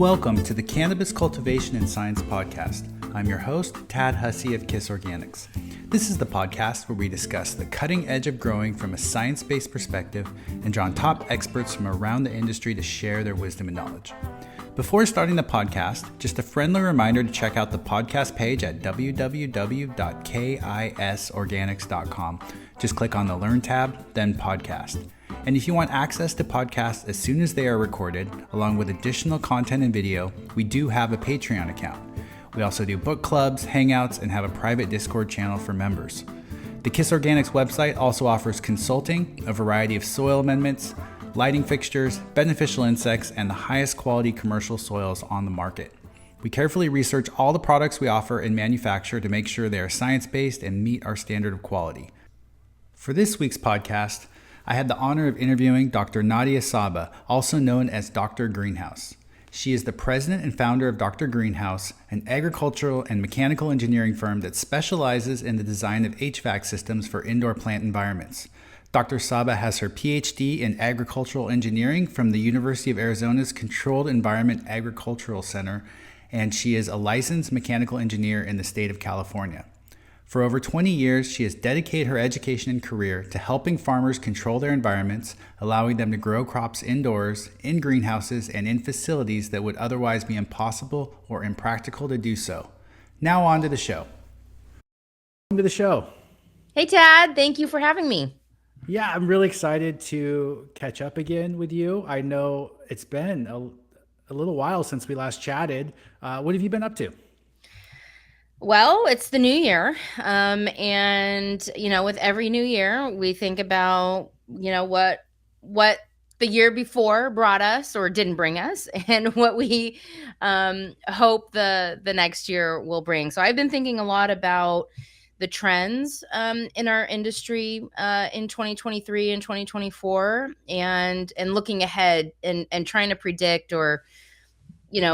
Welcome to the Cannabis Cultivation and Science Podcast. I'm your host, Tad Hussey of KISS Organics. This is the podcast where we discuss the cutting edge of growing from a science-based perspective and draw on top experts from around the industry to share their wisdom and knowledge. Before starting the podcast, just a friendly reminder to check out the podcast page at www.kisorganics.com. Just click on the Learn tab, then Podcast. And if you want access to podcasts as soon as they are recorded, along with additional content and video, we do have a Patreon account. We also do book clubs, hangouts, and have a private Discord channel for members. The KISS Organics website also offers consulting, a variety of soil amendments, lighting fixtures, beneficial insects, and the highest quality commercial soils on the market. We carefully research all the products we offer and manufacture to make sure they are science-based and meet our standard of quality. For this week's podcast, I had the honor of interviewing Dr. Nadia Sabeh, also known as Dr. Greenhouse. She is the president and founder of Dr. Greenhouse, an agricultural and mechanical engineering firm that specializes in the design of HVAC systems for indoor plant environments. Dr. Sabeh has her PhD in agricultural engineering from the University of Arizona's Controlled Environment Agricultural Center, and she is a licensed mechanical engineer in the state of California. For over 20 years, she has dedicated her education and career to helping farmers control their environments, allowing them to grow crops indoors, in greenhouses, and in facilities that would otherwise be impossible or impractical to do so. Now on to the show. Welcome to the show. Hey, Tad. Thank you for having me. Yeah, I'm really excited to catch up again with you. I know it's been a little while since we last chatted. What have you been up to? Well, it's the new year. And with every new year, we think about, what the year before brought us or didn't bring us and what we hope the next year will bring. So I've been thinking a lot about the trends in our industry in 2023 and 2024 and looking ahead and trying to predict or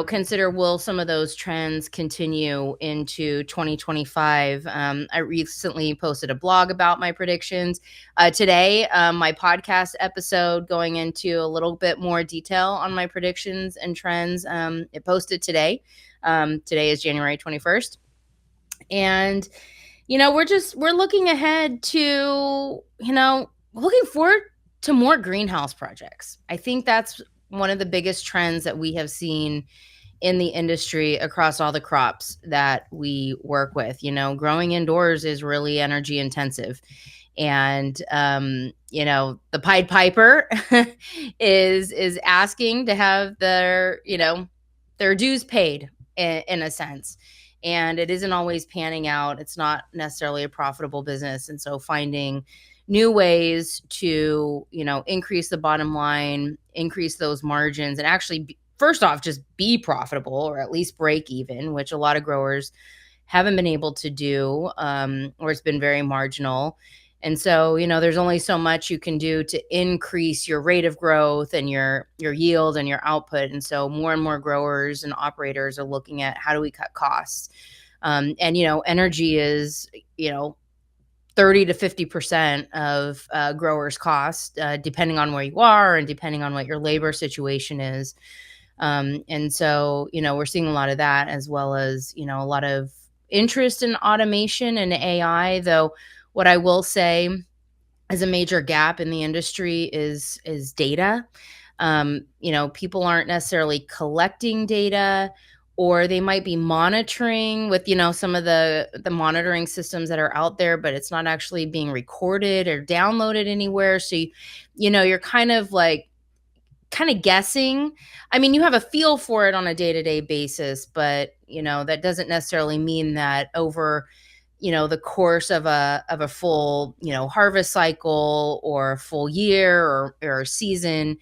consider will some of those trends continue into 2025. I recently posted a blog about my predictions. Today, my podcast episode going into a little bit more detail on my predictions and trends. It posted today. Today is January 21st. And, we're looking ahead to, looking forward to more greenhouse projects. I think that's one of the biggest trends that we have seen in the industry across all the crops that we work with. Growing indoors is really energy intensive. And, the Pied Piper is asking to have their dues paid in a sense. And it isn't always panning out. It's not necessarily a profitable business. And so finding new ways to, increase the bottom line, increase those margins, and actually, first off, just be profitable or at least break even, which a lot of growers haven't been able to do, or it's been very marginal. And so, there's only so much you can do to increase your rate of growth and your yield and your output. And so more and more growers and operators are looking at how do we cut costs? And energy is, 30 to 50% of growers' cost, depending on where you are and depending on what your labor situation is. And so, we're seeing a lot of that as well as, a lot of interest in automation and AI, though what I will say is a major gap in the industry is data. People aren't necessarily collecting data, or they might be monitoring with, some of the monitoring systems that are out there, but it's not actually being recorded or downloaded anywhere. So, you're kind of guessing. I mean, you have a feel for it on a day-to-day basis, but, that doesn't necessarily mean that over, the course of a full, harvest cycle or a full year or a season,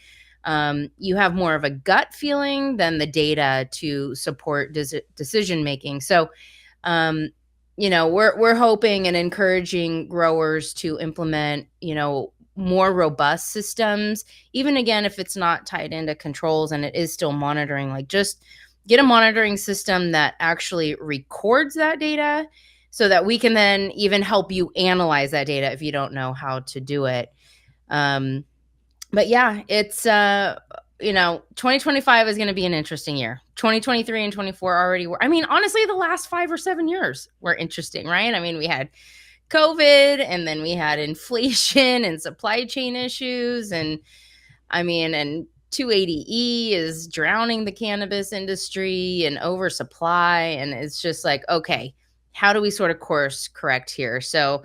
you have more of a gut feeling than the data to support decision making. So, we're hoping and encouraging growers to implement, more robust systems, even again, if it's not tied into controls and it is still monitoring, just get a monitoring system that actually records that data so that we can then even help you analyze that data if you don't know how to do it. But yeah, it's 2025 is going to be an interesting year. 2023 and 24 already were. I mean, honestly, the last 5 or 7 years were interesting, right? I mean, we had COVID, and then we had inflation and supply chain issues. And 280E is drowning the cannabis industry and oversupply. And it's just like, okay, how do we sort of course correct here? So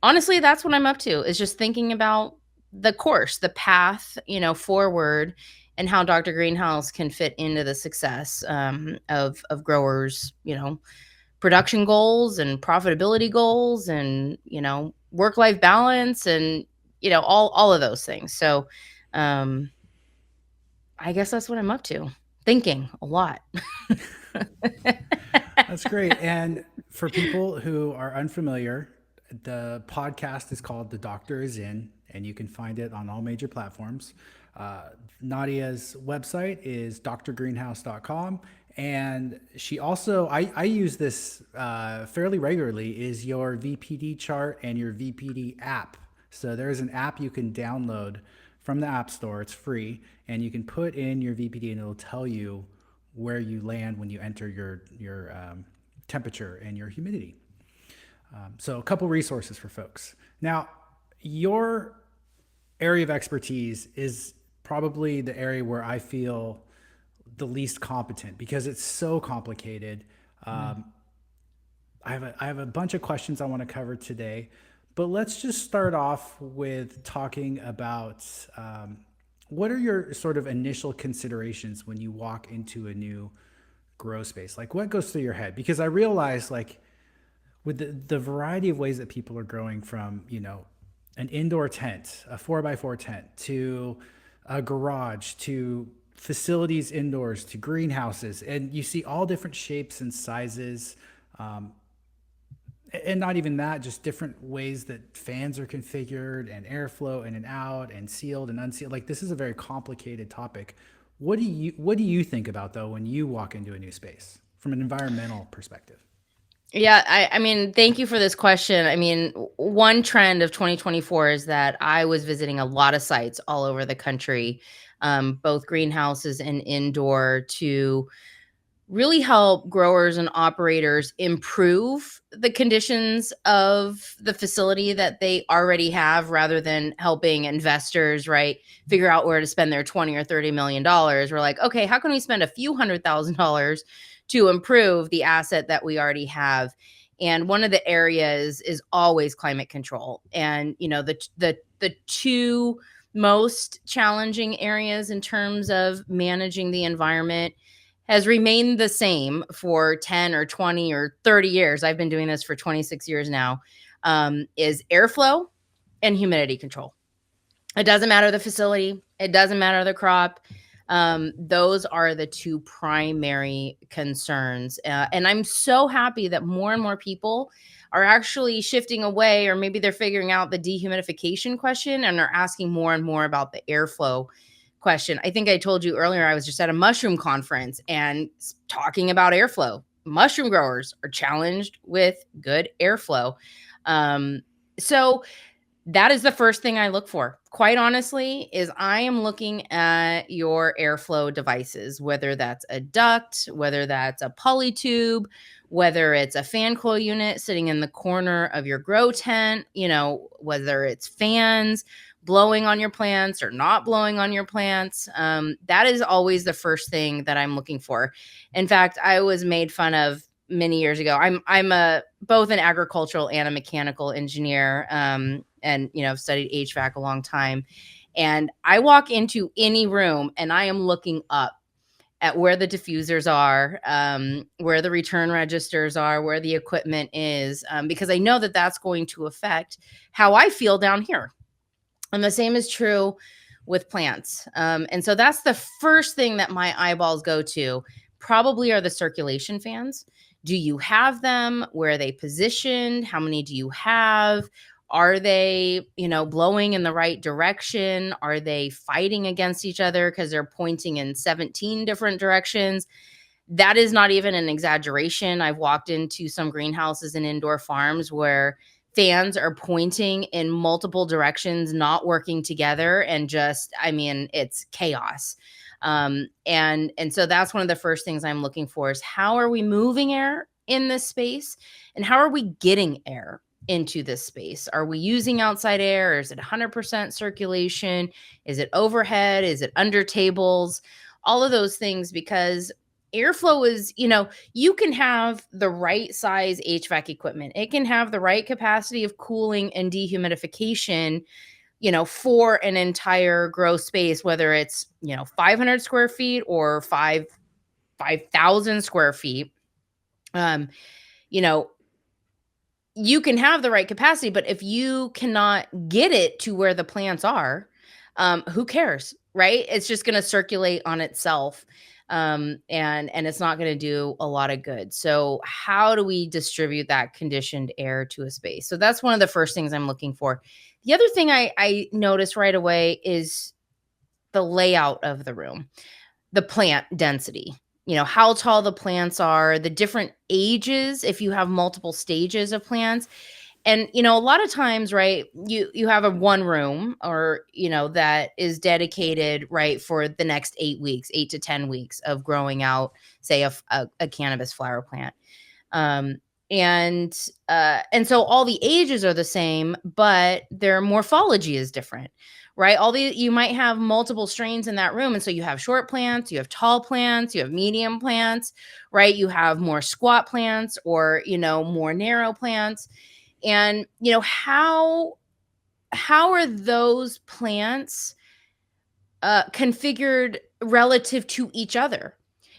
honestly, that's what I'm up to, is just thinking about the course, the path, forward, and how Dr. Greenhouse can fit into the success of growers, production goals and profitability goals, and work life balance, and all of those things. So um, I guess that's what I'm up to, thinking a lot. That's great. And for people who are unfamiliar, the podcast is called The Doctor Is In, and you can find it on all major platforms. Nadia's website is drgreenhouse.com. And she also, I use this fairly regularly, is your VPD chart and your VPD app. So there's an app you can download from the App Store. It's free, and you can put in your VPD, and it'll tell you where you land when you enter your temperature and your humidity. So a couple resources for folks. Now, your area of expertise is probably the area where I feel the least competent, because it's so complicated. I have a bunch of questions I want to cover today, but let's just start off with talking about what are your sort of initial considerations when you walk into a new grow space? Like, what goes through your head? Because I realize, like, with the variety of ways that people are growing, from, an indoor tent, a 4x4 tent, to a garage, to facilities indoors, to greenhouses, and you see all different shapes and sizes. And not even that, just different ways that fans are configured, and airflow in and out, and sealed and unsealed. Like, this is a very complicated topic. What do you think about, though, when you walk into a new space from an environmental perspective? Yeah, thank you for this question. One trend of 2024 is that I was visiting a lot of sites all over the country, both greenhouses and indoor, to really help growers and operators improve the conditions of the facility that they already have, rather than helping investors, right, figure out where to spend their 20 or 30 million dollars. We're like, okay, how can we spend a few $100,000 to improve the asset that we already have? And one of the areas is always climate control. And the two most challenging areas in terms of managing the environment has remained the same for 10 or 20 or 30 years. I've been doing this for 26 years now, is airflow and humidity control. It doesn't matter the facility. It doesn't matter the crop. Those are the two primary concerns. And I'm so happy that more and more people are actually shifting away, or maybe they're figuring out the dehumidification question and are asking more and more about the airflow question. I think I told you earlier, I was just at a mushroom conference and talking about airflow. Mushroom growers are challenged with good airflow. So that is the first thing I look for. Quite honestly, is I am looking at your airflow devices, whether that's a duct, whether that's a polytube, whether it's a fan coil unit sitting in the corner of your grow tent, whether it's fans blowing on your plants or not blowing on your plants. That is always the first thing that I'm looking for. In fact, I was made fun of many years ago. I'm both an agricultural and a mechanical engineer, and I've studied HVAC a long time. And I walk into any room and I am looking up at where the diffusers are, where the return registers are, where the equipment is, because I know that that's going to affect how I feel down here. And the same is true with plants. And so that's the first thing that my eyeballs go to, probably, are the circulation fans. Do you have them? Where are they positioned? How many do you have? Are they, blowing in the right direction? Are they fighting against each other because they're pointing in 17 different directions? That is not even an exaggeration. I've walked into some greenhouses and indoor farms where fans are pointing in multiple directions, not working together, and just, I mean, it's chaos. And so that's one of the first things I'm looking for is how are we moving air in this space, and how are we getting air into this space? Are we using outside air? Or is it 100% circulation? Is it overhead? Is it under tables? All of those things, because airflow is, you can have the right size HVAC equipment. It can have the right capacity of cooling and dehumidification, for an entire grow space, whether it's, 500 square feet or 5,000 square feet. Um, you know, you can have the right capacity, but if you cannot get it to where the plants are, who cares, right? It's just going to circulate on itself, and it's not going to do a lot of good. So, how do we distribute that conditioned air to a space? So that's one of the first things I'm looking for. The other thing I noticed right away is the layout of the room, the plant density. How tall the plants are, the different ages, if you have multiple stages of plants. And a lot of times, right, you have a one room, or that is dedicated, right, for the next 8 weeks, 8 to 10 weeks of growing out, say, a cannabis flower plant. um and so all the ages are the same, but their morphology is different, right? You might have multiple strains in that room, and so you have short plants, you have tall plants, you have medium plants, right? You have more squat plants, or more narrow plants. And how are those plants configured relative to each other?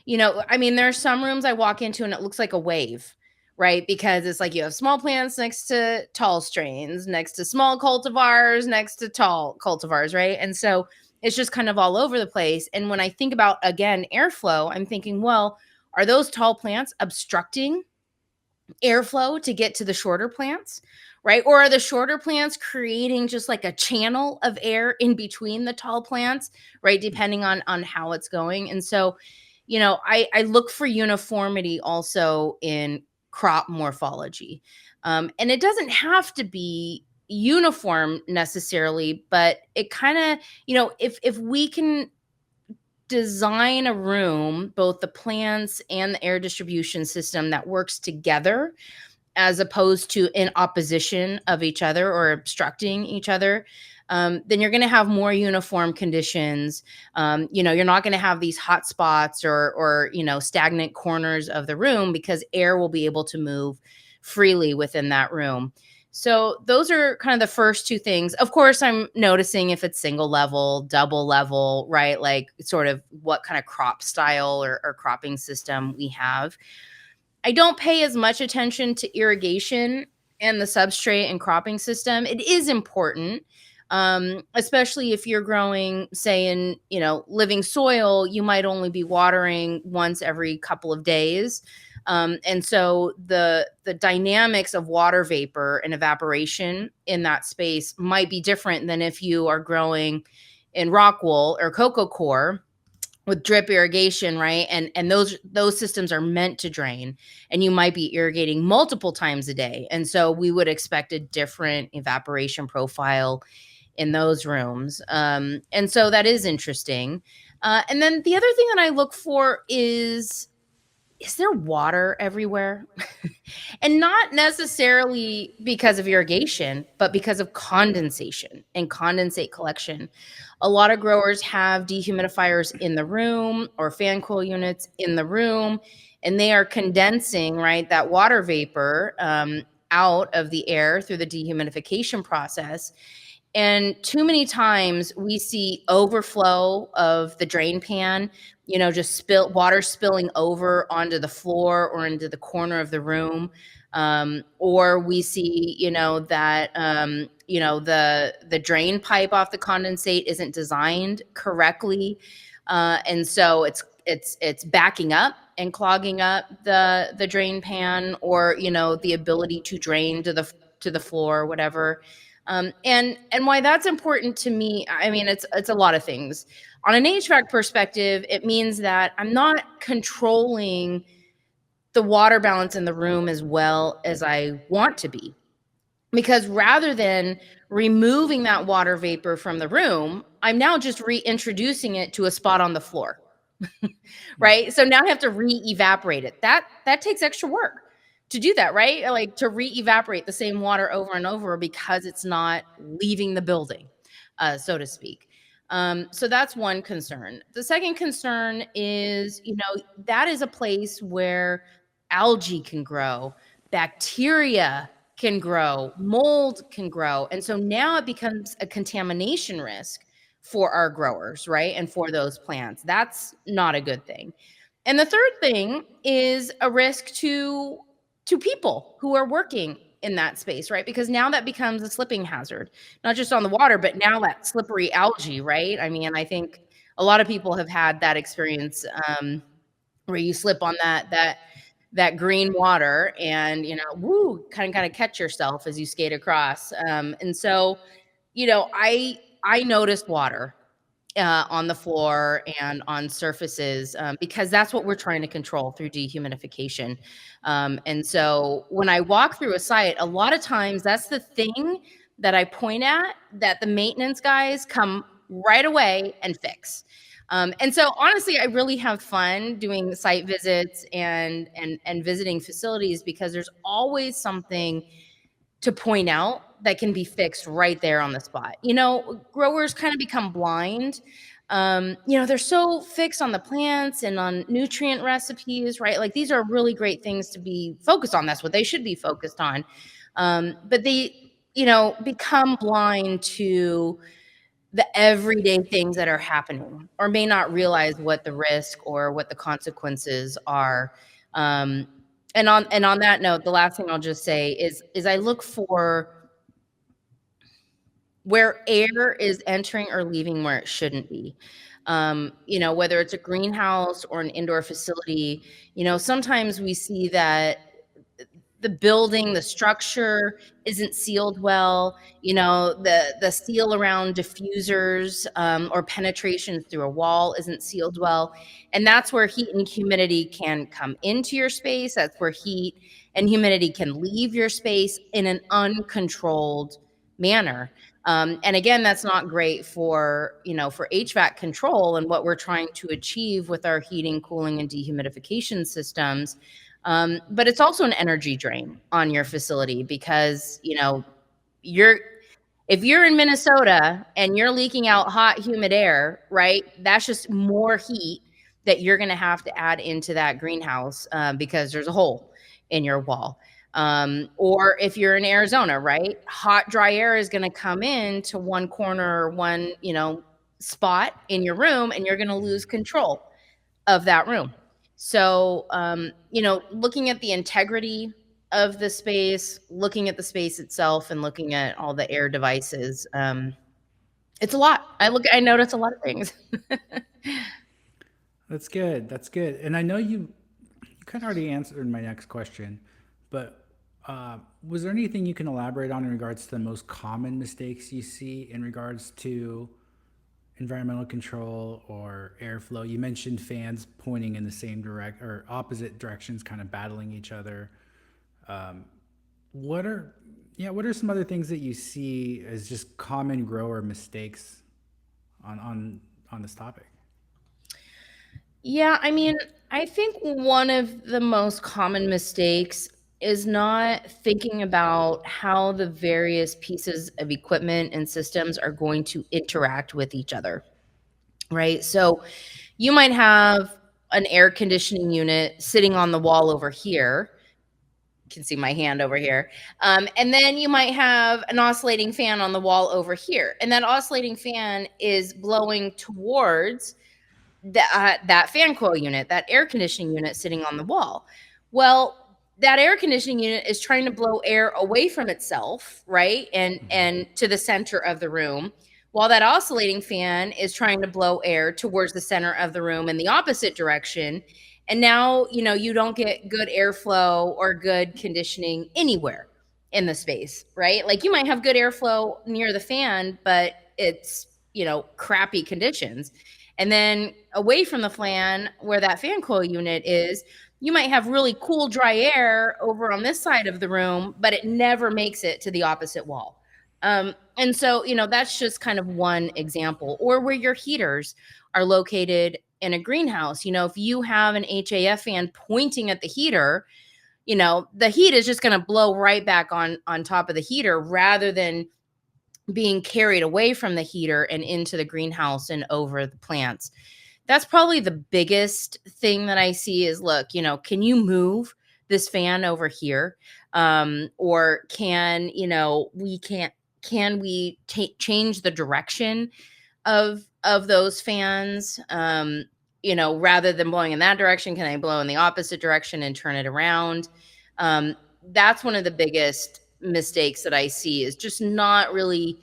I mean, there are some rooms I walk into and it looks like a wave, right? Because it's like you have small plants next to tall strains, next to small cultivars, next to tall cultivars, right? And so it's just kind of all over the place. And when I think about, again, airflow, I'm thinking, well, are those tall plants obstructing airflow to get to the shorter plants, right? Or are the shorter plants creating just like a channel of air in between the tall plants, right? Depending on how it's going. And so, I look for uniformity also in crop morphology. And it doesn't have to be uniform necessarily, but it kind of, if we can design a room, both the plants and the air distribution system, that works together as opposed to in opposition of each other or obstructing each other, then you're going to have more uniform conditions. You're not going to have these hot spots or stagnant corners of the room, because air will be able to move freely within that room. So those are kind of the first two things. Of course, I'm noticing if it's single level, double level, right? Like sort of what kind of crop style or cropping system we have. I don't pay as much attention to irrigation and the substrate and cropping system. It is important, especially if you're growing, say, in living soil. You might only be watering once every couple of days, and so the dynamics of water vapor and evaporation in that space might be different than if you are growing in rock wool or coco coir with drip irrigation, right? And those systems are meant to drain, and you might be irrigating multiple times a day. And so we would expect a different evaporation profile in those rooms. And so that is interesting. And then the other thing that I look for is there water everywhere? And not necessarily because of irrigation, but because of condensation and condensate collection. A lot of growers have dehumidifiers in the room or fan coil units in the room, and they are condensing, right, that water vapor out of the air through the dehumidification process. And too many times we see overflow of the drain pan, just water spilling over onto the floor or into the corner of the room. Or we see, that, the drain pipe off the condensate isn't designed correctly. And so it's backing up and clogging up the drain pan, or, the ability to drain to the floor or whatever. And why that's important to me, I mean, it's a lot of things. On an HVAC perspective, it means that I'm not controlling the water balance in the room as well as I want to be. because rather than removing that water vapor from the room, I'm now just reintroducing it to a spot on the floor. Mm. Right? So now I have to re-evaporate it. That takes extra work to do that, right? Like to re-evaporate the same water over and over because it's not leaving the building, so to speak. So that's one concern. The second concern is, that is a place where algae can grow, bacteria can grow, mold can grow. And so now it becomes a contamination risk for our growers, right? And for those plants. That's not a good thing. And the third thing is a risk to people who are working in that space, right? Because now that becomes a slipping hazard, not just on the water, but now that slippery algae, right? I mean, I think a lot of people have had that experience, where you slip on that green water and woo, kind of catch yourself as you skate across. And so, I noticed water on the floor and on surfaces, because that's what we're trying to control through dehumidification. And so when I walk through a site, a lot of times that's the thing that I point at that the maintenance guys come right away and fix. And so honestly, I really have fun doing site visits and visiting facilities because there's always something to point out that can be fixed right there on the spot. Growers kind of become blind. They're so fixed on the plants and on nutrient recipes, right? Like these are really great things to be focused on. That's what they should be focused on. But they, become blind to the everyday things that are happening or may not realize what the risk or what the consequences are. Um, and on that note, the last thing I'll just say is I look for where air is entering or leaving where it shouldn't be. Whether it's a greenhouse or an indoor facility, sometimes we see that the building, the structure isn't sealed well. The seal around diffusers, or penetration through a wall isn't sealed well, and that's where heat and humidity can come into your space. That's where heat and humidity can leave your space in an uncontrolled manner. And again, that's not great for HVAC control and what we're trying to achieve with our heating, cooling, and dehumidification systems. But it's also an energy drain on your facility because, you're if you're in Minnesota and you're leaking out hot, humid air, right? That's just more heat that you're going to have to add into that greenhouse, because there's a hole in your wall. Or if you're in Arizona, right? Hot, dry air is going to come in to one corner, one, spot in your room, and you're going to lose control of that room. So, looking at the integrity of the space, looking at the space itself, and looking at all the air devices, it's a lot. I notice a lot of things. That's good. That's good. And I know you kind of already answered my next question, but was there anything you can elaborate on in regards to the most common mistakes you see in regards to environmental control or airflow? You mentioned fans pointing in the same direct or opposite directions, kind of battling each other. Um, what are what are some other things that you see as just common grower mistakes on this topic? Yeah, I mean, I think one of the most common mistakes is not thinking about how the various pieces of equipment and systems are going to interact with each other, right? So you might have an air conditioning unit sitting on the wall over here. You can see my hand over here. And then you might have an oscillating fan on the wall over here. And that oscillating fan is blowing towards that fan coil unit, that air conditioning unit sitting on the wall. Well, that air conditioning unit is trying to blow air away from itself, right? And to the center of the room, while that oscillating fan is trying to blow air towards the center of the room in the opposite direction. And now, you don't get good airflow or good conditioning anywhere in the space, right? Like you might have good airflow near the fan, but it's, crappy conditions. And then away from the fan where that fan coil unit is, you might have really cool, dry air over on this side of the room, but it never makes it to the opposite wall. And so, that's just kind of one example. Or where your heaters are located in a greenhouse. If you have an HAF fan pointing at the heater, the heat is just going to blow right back on top of the heater rather than being carried away from the heater and into the greenhouse and over the plants. That's probably the biggest thing that I see is, look, can you move this fan over here? Or can we change the direction of those fans? Rather than blowing in that direction, can I blow in the opposite direction and turn it around? That's one of the biggest mistakes that I see, is just not really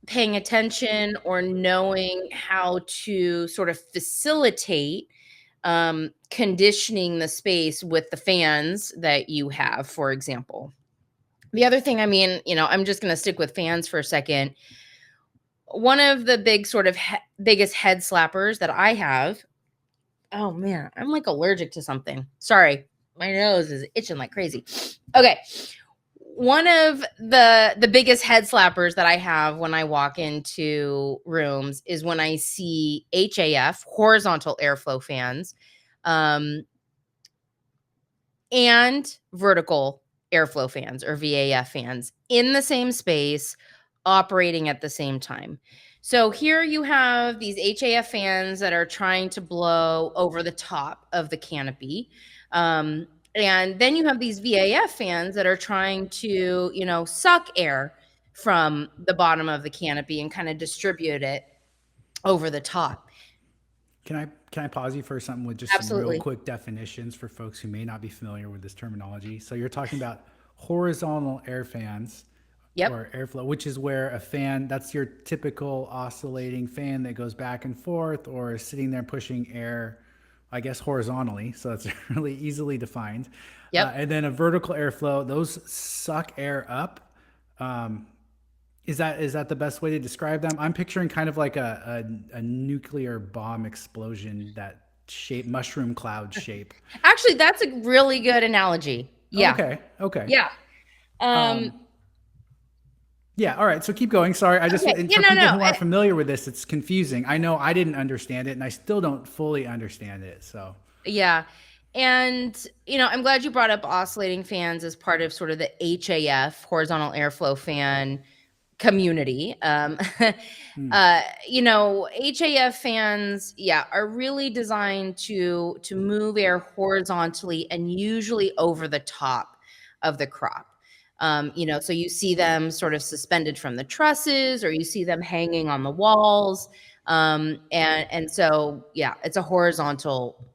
paying attention or knowing how to sort of facilitate conditioning the space with the fans that you have, for example. The other thing, I'm just going to stick with fans for a second. One of the big sort of biggest head slappers that I have. Oh man, I'm like allergic to something. Sorry, my nose is itching like crazy. Okay. One of the biggest head slappers that I have when I walk into rooms is when I see HAF, horizontal airflow fans, and vertical airflow fans, or VAF fans, in the same space, operating at the same time. So here you have these HAF fans that are trying to blow over the top of the canopy. And then you have these VAF fans that are trying to, suck air from the bottom of the canopy and kind of distribute it over the top. Can I pause you for something with just some real Absolutely. quick definitions for folks who may not be familiar with this terminology? So you're talking about horizontal air fans Yep. or airflow, which is where a fan, that's your typical oscillating fan that goes back and forth or is sitting there pushing air, I guess, horizontally. So that's really easily defined. Yep. And then a vertical airflow, those suck air up. Is that the best way to describe them? I'm picturing kind of like a nuclear bomb explosion, that shape, mushroom cloud shape. Actually, that's a really good analogy. Oh, Yeah. okay. Okay. Yeah. Yeah. All right. So keep going. Sorry. I just, Okay. and Yeah, for no, people no. who aren't familiar with this, it's confusing. I know I didn't understand it and I still don't fully understand it. So, Yeah. And, I'm glad you brought up oscillating fans as part of sort of the HAF, horizontal airflow fan community. HAF fans, yeah, are really designed to move air horizontally and usually over the top of the crop. So you see them sort of suspended from the trusses, or you see them hanging on the walls. And so, yeah, it's a horizontal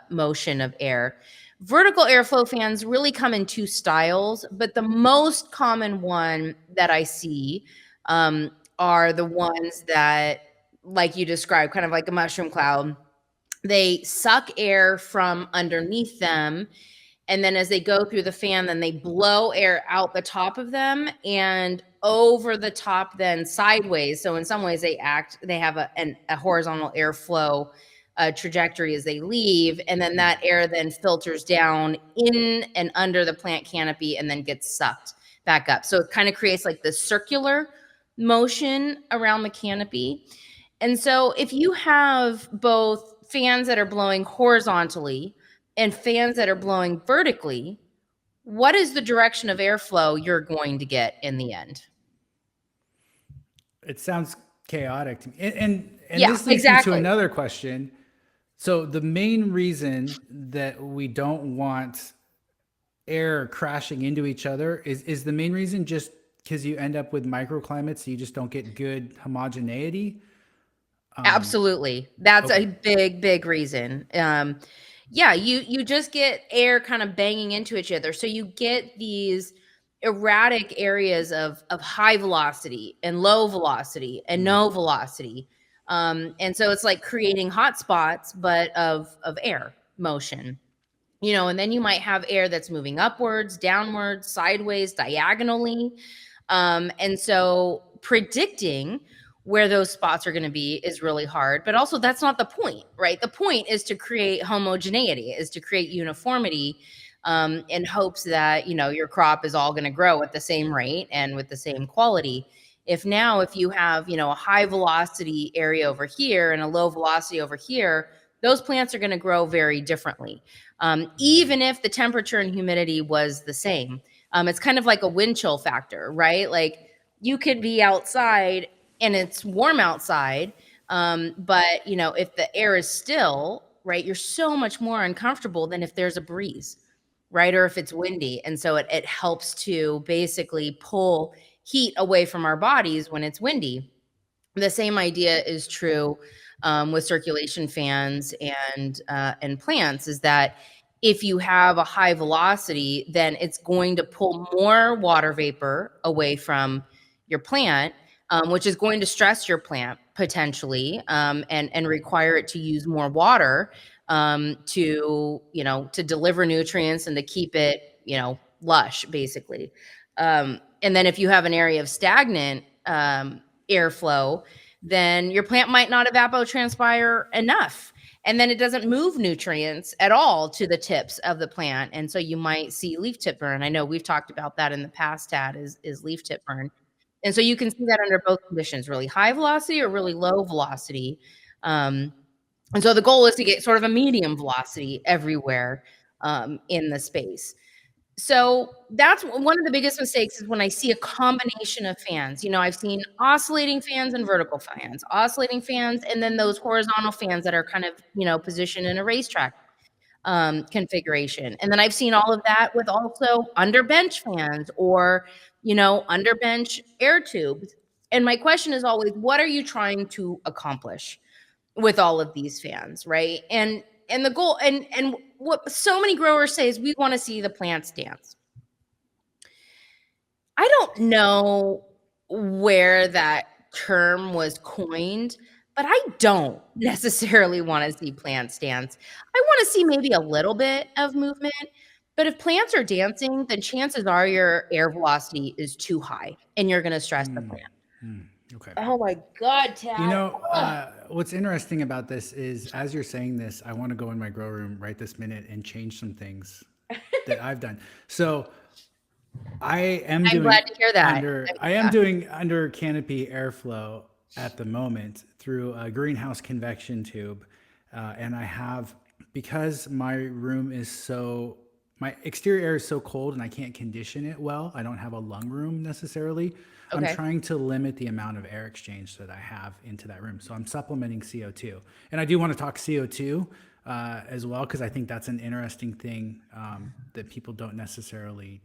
motion of air. Vertical airflow fans really come in two styles, but the most common one that I see are the ones that, like you described, kind of like a mushroom cloud. They suck air from underneath them, and then as they go through the fan, then they blow air out the top of them and over the top, then sideways. So in some ways they have a horizontal airflow trajectory as they leave, and then that air then filters down in and under the plant canopy and then gets sucked back up. So it kind of creates like this circular motion around the canopy. And so if you have both fans that are blowing horizontally and fans that are blowing vertically, what is the direction of airflow you're going to get in the end? it sounds chaotic to me. And Yeah, this leads me to exactly. another question. So the main reason that we don't want air crashing into each other is the main reason just because you end up with microclimates, so you just don't get good homogeneity. Absolutely. That's a Okay. big, big reason. Yeah, you just get air kind of banging into each other. So you get these erratic areas of high velocity and low velocity and no velocity. And so it's like creating hot spots, but of air motion. And then you might have air that's moving upwards, downwards, sideways, diagonally. And so predicting where those spots are going to be is really hard. But also, that's not the point, right? The point is to create homogeneity, is to create uniformity, in hopes that, your crop is all going to grow at the same rate and with the same quality. If you have, a high velocity area over here and a low velocity over here, those plants are going to grow very differently. Even if the temperature and humidity was the same. It's kind of like a wind chill factor, right? Like, you could be outside and it's warm outside, but if the air is still, right, you're so much more uncomfortable than if there's a breeze, right, or if it's windy. And so it helps to basically pull heat away from our bodies when it's windy. The same idea is true, with circulation fans and plants, is that if you have a high velocity, then it's going to pull more water vapor away from your plant, which is going to stress your plant potentially, and require it to use more water, to deliver nutrients and to keep it, lush, basically. And then if you have an area of stagnant airflow, then your plant might not evapotranspire enough. And then it doesn't move nutrients at all to the tips of the plant. And so you might see leaf tip burn. I know we've talked about that in the past, Tad, is leaf tip burn. And so you can see that under both conditions, really high velocity or really low velocity. And so the goal is to get sort of a medium velocity everywhere, in the space. So that's one of the biggest mistakes, is when I see a combination of fans. I've seen oscillating fans and vertical fans, oscillating fans, and then those horizontal fans that are kind of, positioned in a racetrack configuration. And then I've seen all of that with also under bench fans, or, under bench air tubes. And my question is always, what are you trying to accomplish with all of these fans, right? And the goal, and what so many growers say is, we want to see the plants dance. I don't know where that term was coined, but I don't necessarily want to see plants dance. I want to see maybe a little bit of movement. But if plants are dancing, then chances are your air velocity is too high and you're going to stress the plant. Okay. Oh my God, Tad. What's interesting about this is, as you're saying this, I want to go in my grow room right this minute and change some things that I've done. So I'm glad to hear that. doing under canopy airflow at the moment through a greenhouse convection tube, and I have, because my exterior air is so cold and I can't condition it well. I don't have a lung room necessarily. Okay. I'm trying to limit the amount of air exchange that I have into that room. So I'm supplementing CO2. And I do want to talk CO2 as well, because I think that's an interesting thing that people don't necessarily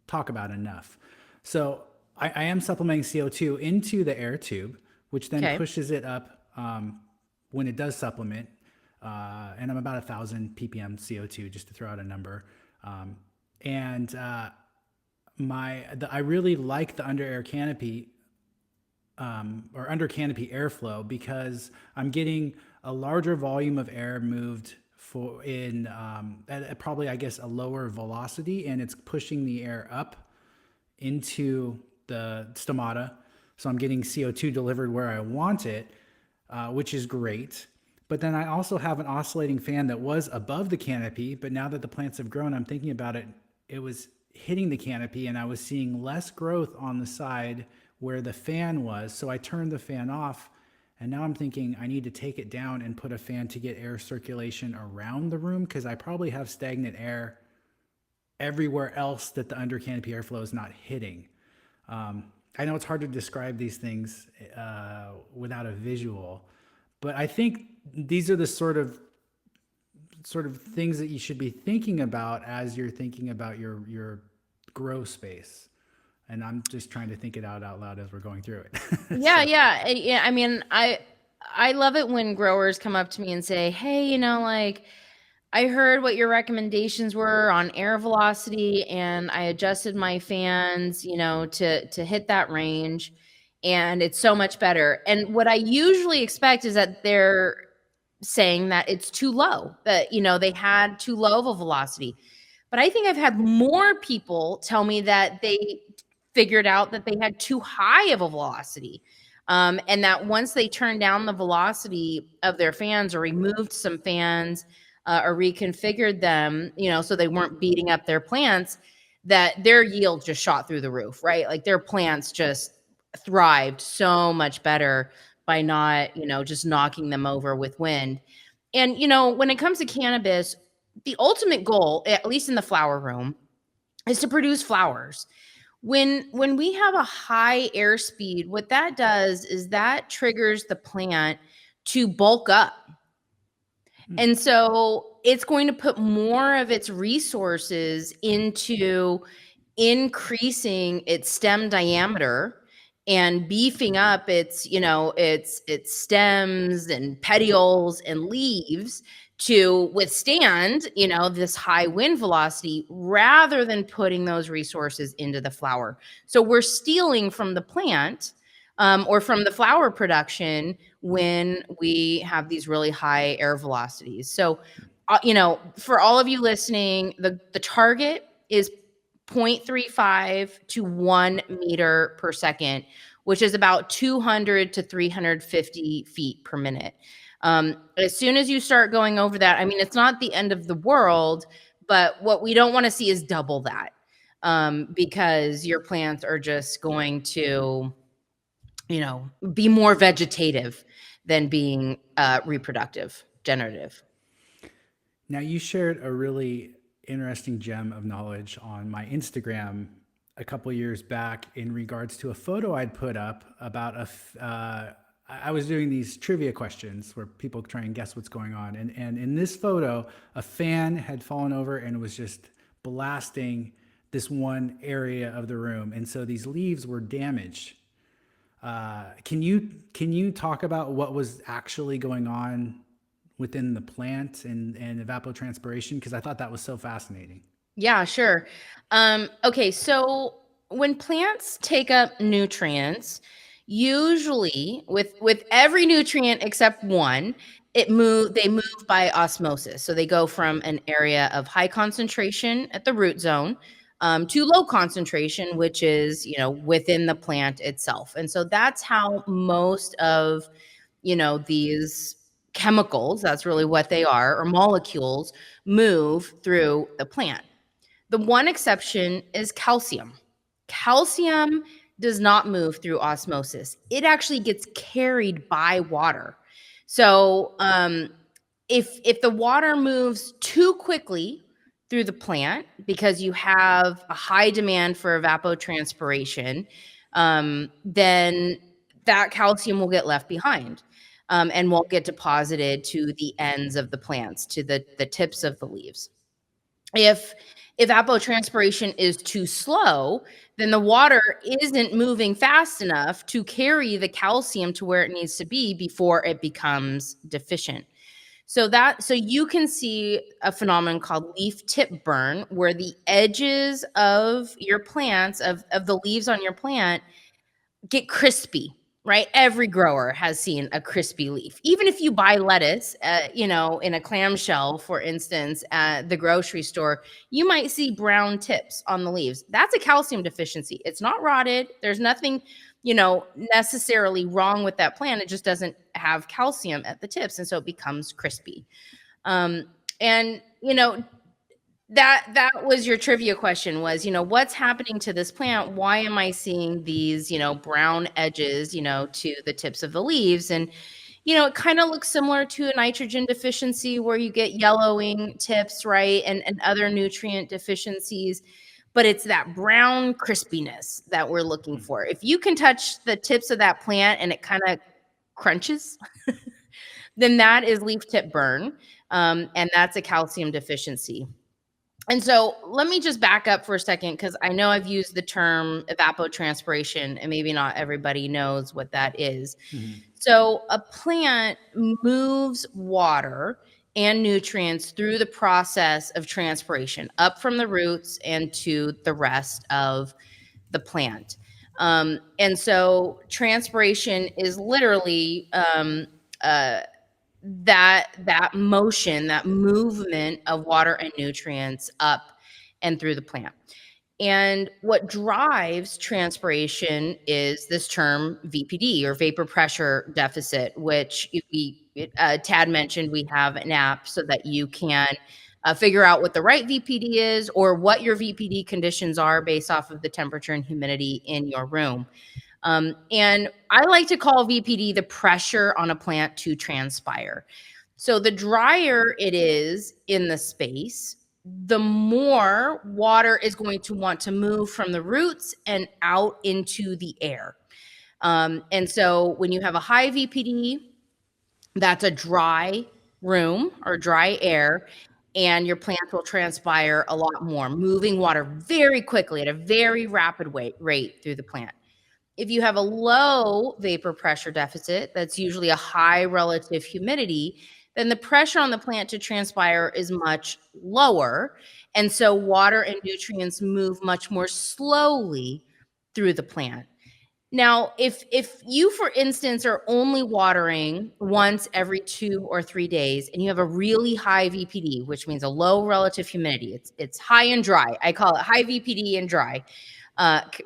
talk about enough. So I am supplementing CO2 into the air tube, which then pushes it up when it does supplement. And I'm about 1,000 ppm CO2, just to throw out a number. I really like the under canopy airflow, because I'm getting a larger volume of air moved at probably, I guess, a lower velocity, and it's pushing the air up into the stomata. So I'm getting CO2 delivered where I want it, which is great. But then I also have an oscillating fan that was above the canopy, but now that the plants have grown, I'm thinking about it, it was hitting the canopy and I was seeing less growth on the side where the fan was. So I turned the fan off, and now I'm thinking I need to take it down and put a fan to get air circulation around the room, because I probably have stagnant air everywhere else that the under canopy airflow is not hitting. I know it's hard to describe these things without a visual, but I think these are the sort of things that you should be thinking about as you're thinking about your grow space. And I'm just trying to think it out loud as we're going through it. Yeah. I mean, I love it when growers come up to me and say, hey, like, I heard what your recommendations were on air velocity, and I adjusted my fans, to hit that range, and it's so much better. And what I usually expect is that they're saying that it's too low, that, they had too low of a velocity. But I think I've had more people tell me that they figured out that they had too high of a velocity. And that once they turned down the velocity of their fans or removed some fans or reconfigured them, so they weren't beating up their plants, that their yield just shot through the roof, right? Like their plants just thrived so much better by not, just knocking them over with wind. And, when it comes to cannabis, the ultimate goal, at least in the flower room, is to produce flowers. When we have a high airspeed, what that does is that triggers the plant to bulk up. And so it's going to put more of its resources into increasing its stem diameter and beefing up its stems and petioles and leaves to withstand this high wind velocity, rather than putting those resources into the flower. So we're stealing from the plant, or from the flower production, when we have these really high air velocities. So for all of you listening, the target is 0.35 to 1 meter per second, which is about 200 to 350 feet per minute. As soon as you start going over that, I mean, it's not the end of the world, but what we don't want to see is double that, because your plants are just going to, be more vegetative than being reproductive, generative. Now, you shared a really interesting gem of knowledge on my Instagram a couple years back in regards to a photo I'd put up about I was doing these trivia questions where people try and guess what's going on. And in this photo, a fan had fallen over and was just blasting this one area of the room. And so these leaves were damaged. Can you talk about what was actually going on within the plant and evapotranspiration? Because I thought that was so fascinating. Yeah, sure. Okay, so when plants take up nutrients, usually with every nutrient except one, they move by osmosis. So they go from an area of high concentration at the root zone, to low concentration, which is within the plant itself. And so that's how most of these chemicals, that's really what they are, or molecules, move through the plant. The one exception is calcium. Calcium does not move through osmosis. It actually gets carried by water. So if the water moves too quickly through the plant because you have a high demand for evapotranspiration, then that calcium will get left behind, and won't get deposited to the ends of the plants, to the tips of the leaves. If evapotranspiration is too slow, then the water isn't moving fast enough to carry the calcium to where it needs to be before it becomes deficient. So you can see a phenomenon called leaf tip burn, where the edges of your plants, of the leaves on your plant, get crispy, right? Every grower has seen a crispy leaf. Even if you buy lettuce, in a clamshell, for instance, at the grocery store, you might see brown tips on the leaves. That's a calcium deficiency. It's not rotted. There's nothing, necessarily wrong with that plant. It just doesn't have calcium at the tips. And so it becomes crispy. And, that was your trivia question, was what's happening to this plant? Why am I seeing these brown edges to the tips of the leaves? And it kind of looks similar to a nitrogen deficiency, where you get yellowing tips, right, and other nutrient deficiencies, but it's that brown crispiness that we're looking for. If you can touch the tips of that plant and it kind of crunches, then that is leaf tip burn, and that's a calcium deficiency. And so let me just back up for a second, because I know I've used the term evapotranspiration and maybe not everybody knows what that is. Mhm. So a plant moves water and nutrients through the process of transpiration up from the roots and to the rest of the plant. And so transpiration is literally that motion, that movement of water and nutrients up and through the plant. And what drives transpiration is this term VPD, or vapor pressure deficit, which Tad mentioned we have an app so that you can figure out what the right VPD is or what your VPD conditions are based off of the temperature and humidity in your room. And I like to call VPD the pressure on a plant to transpire. So the drier it is in the space, the more water is going to want to move from the roots and out into the air. And so when you have a high VPD, that's a dry room or dry air, and your plants will transpire a lot more, moving water very quickly at a very rapid rate through the plant. If you have a low vapor pressure deficit, that's usually a high relative humidity, then the pressure on the plant to transpire is much lower. And so water and nutrients move much more slowly through the plant. Now, if you, for instance, are only watering once every 2 or 3 days, and you have a really high VPD, which means a low relative humidity, it's high and dry. I call it high VPD and dry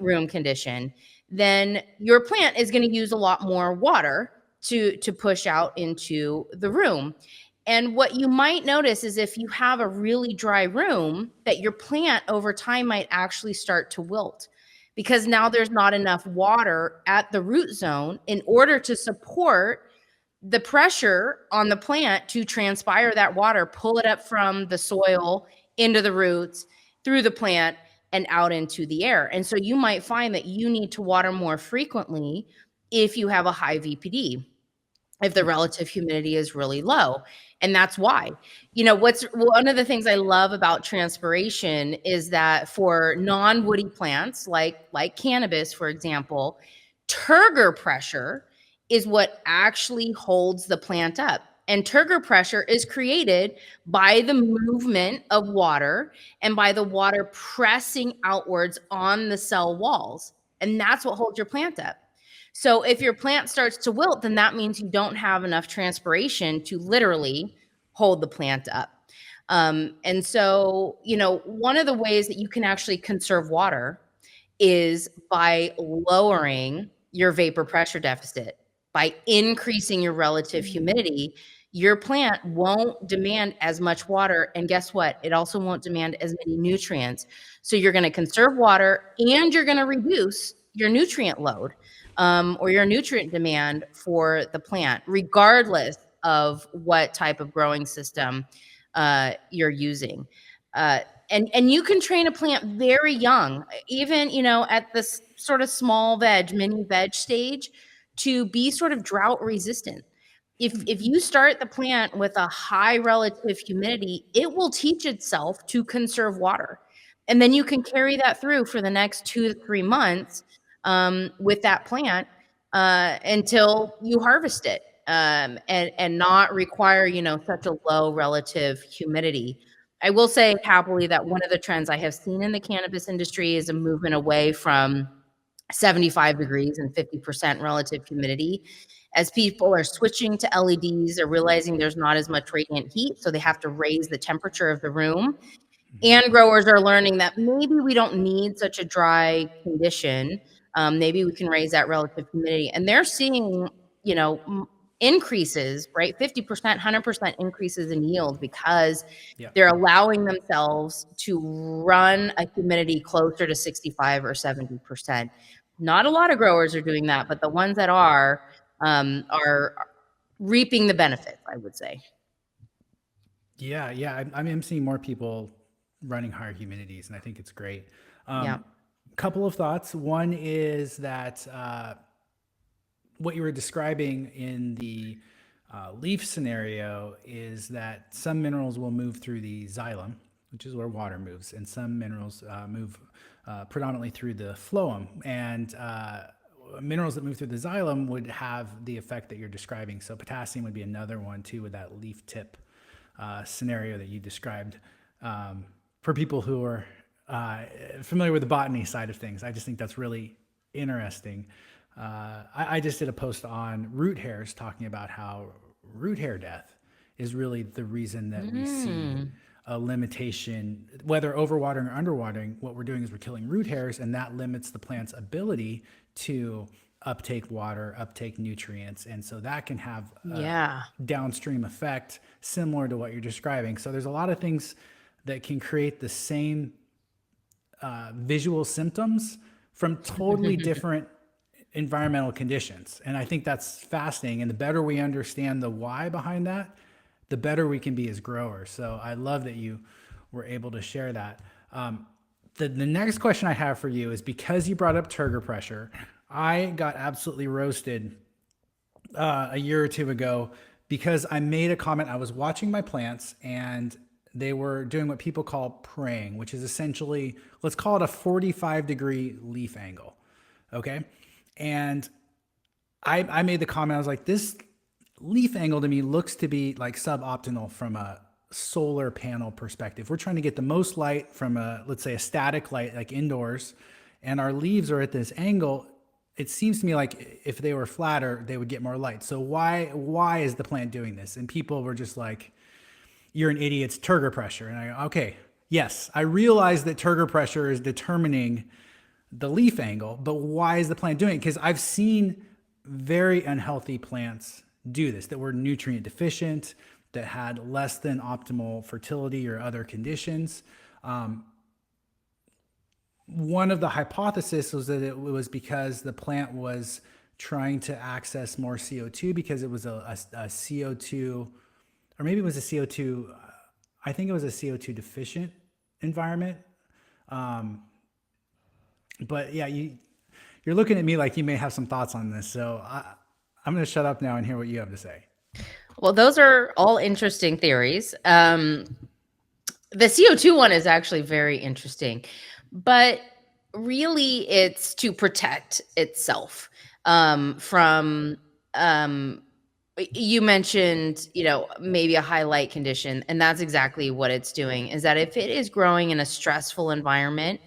room condition. Then your plant is going to use a lot more water to push out into the room. And what you might notice is if you have a really dry room, that your plant over time might actually start to wilt, because now there's not enough water at the root zone in order to support the pressure on the plant to transpire that water, pull it up from the soil into the roots, through the plant, and out into the air. And so you might find that you need to water more frequently if you have a high VPD, if the relative humidity is really low. And that's why. What's one of the things I love about transpiration is that for non-woody plants like cannabis, for example, turgor pressure is what actually holds the plant up. And turgor pressure is created by the movement of water and by the water pressing outwards on the cell walls. And that's what holds your plant up. So if your plant starts to wilt, then that means you don't have enough transpiration to literally hold the plant up. And so, one of the ways that you can actually conserve water is by lowering your vapor pressure deficit. By increasing your relative humidity, your plant won't demand as much water. And guess what? It also won't demand as many nutrients. So you're going to conserve water and you're going to reduce your nutrient load, or your nutrient demand for the plant, regardless of what type of growing system you're using. And you can train a plant very young, even at this sort of small mini veg stage, to be sort of drought resistant. If you start the plant with a high relative humidity, it will teach itself to conserve water, and then you can carry that through for the next 2 to 3 months with that plant until you harvest it, and not require such a low relative humidity. I will say happily that one of the trends I have seen in the cannabis industry is a movement away from 75 degrees and 50% relative humidity. As people are switching to LEDs, they're realizing there's not as much radiant heat, so they have to raise the temperature of the room. And growers are learning that maybe we don't need such a dry condition. Maybe we can raise that relative humidity. And they're seeing, increases, right? 50%, 100% increases in yield because they're allowing themselves to run a humidity closer to 65 or 70%. Not a lot of growers are doing that, but the ones that are reaping the benefits, I would say. Yeah. I'm seeing more people running higher humidities, and I think it's great. Yeah. Couple of thoughts. One is that what you were describing in the leaf scenario is that some minerals will move through the xylem, which is where water moves, and some minerals move predominantly through the phloem. And minerals that move through the xylem would have the effect that you're describing. So potassium would be another one too, with that leaf tip scenario that you described. For people who are familiar with the botany side of things, I just think that's really interesting. I just did a post on root hairs talking about how root hair death is really the reason that we see a limitation, whether overwatering or underwatering. What we're doing is we're killing root hairs, and that limits the plant's ability to uptake water, uptake nutrients. And so that can have a Yeah. downstream effect similar to what you're describing. So there's a lot of things that can create the same visual symptoms from totally different environmental conditions. And I think that's fascinating. And the better we understand the why behind that, the better we can be as growers. So I love that you were able to share that. The next question I have for you is, because you brought up turgor pressure, I got absolutely roasted a year or two ago because I made a comment. I was watching my plants and they were doing what people call praying, which is essentially, let's call it a 45-degree leaf angle. Okay. And I made the comment, I was like, this leaf angle to me looks to be like suboptimal from a solar panel perspective. We're trying to get the most light from a, let's say, a static light, like indoors, and our leaves are at this angle. It seems to me like if they were flatter, they would get more light. So why is the plant doing this? And people were just like, you're an idiot, it's turgor pressure. And I go, okay, yes, I realize that turgor pressure is determining the leaf angle, but why is the plant doing it? Because I've seen very unhealthy plants do this, that were nutrient deficient, that had less than optimal fertility or other conditions. One of the hypotheses was that it was because the plant was trying to access more CO2 because it was a CO2, or maybe it was a CO2, I think it was a CO2 deficient environment. But yeah, you're looking at me like you may have some thoughts on this. So I'm going to shut up now and hear what you have to say. Well, those are all interesting theories. The CO2 one is actually very interesting, but really it's to protect itself from you mentioned, maybe a high light condition, and that's exactly what it's doing, is that if it is growing in a stressful environment,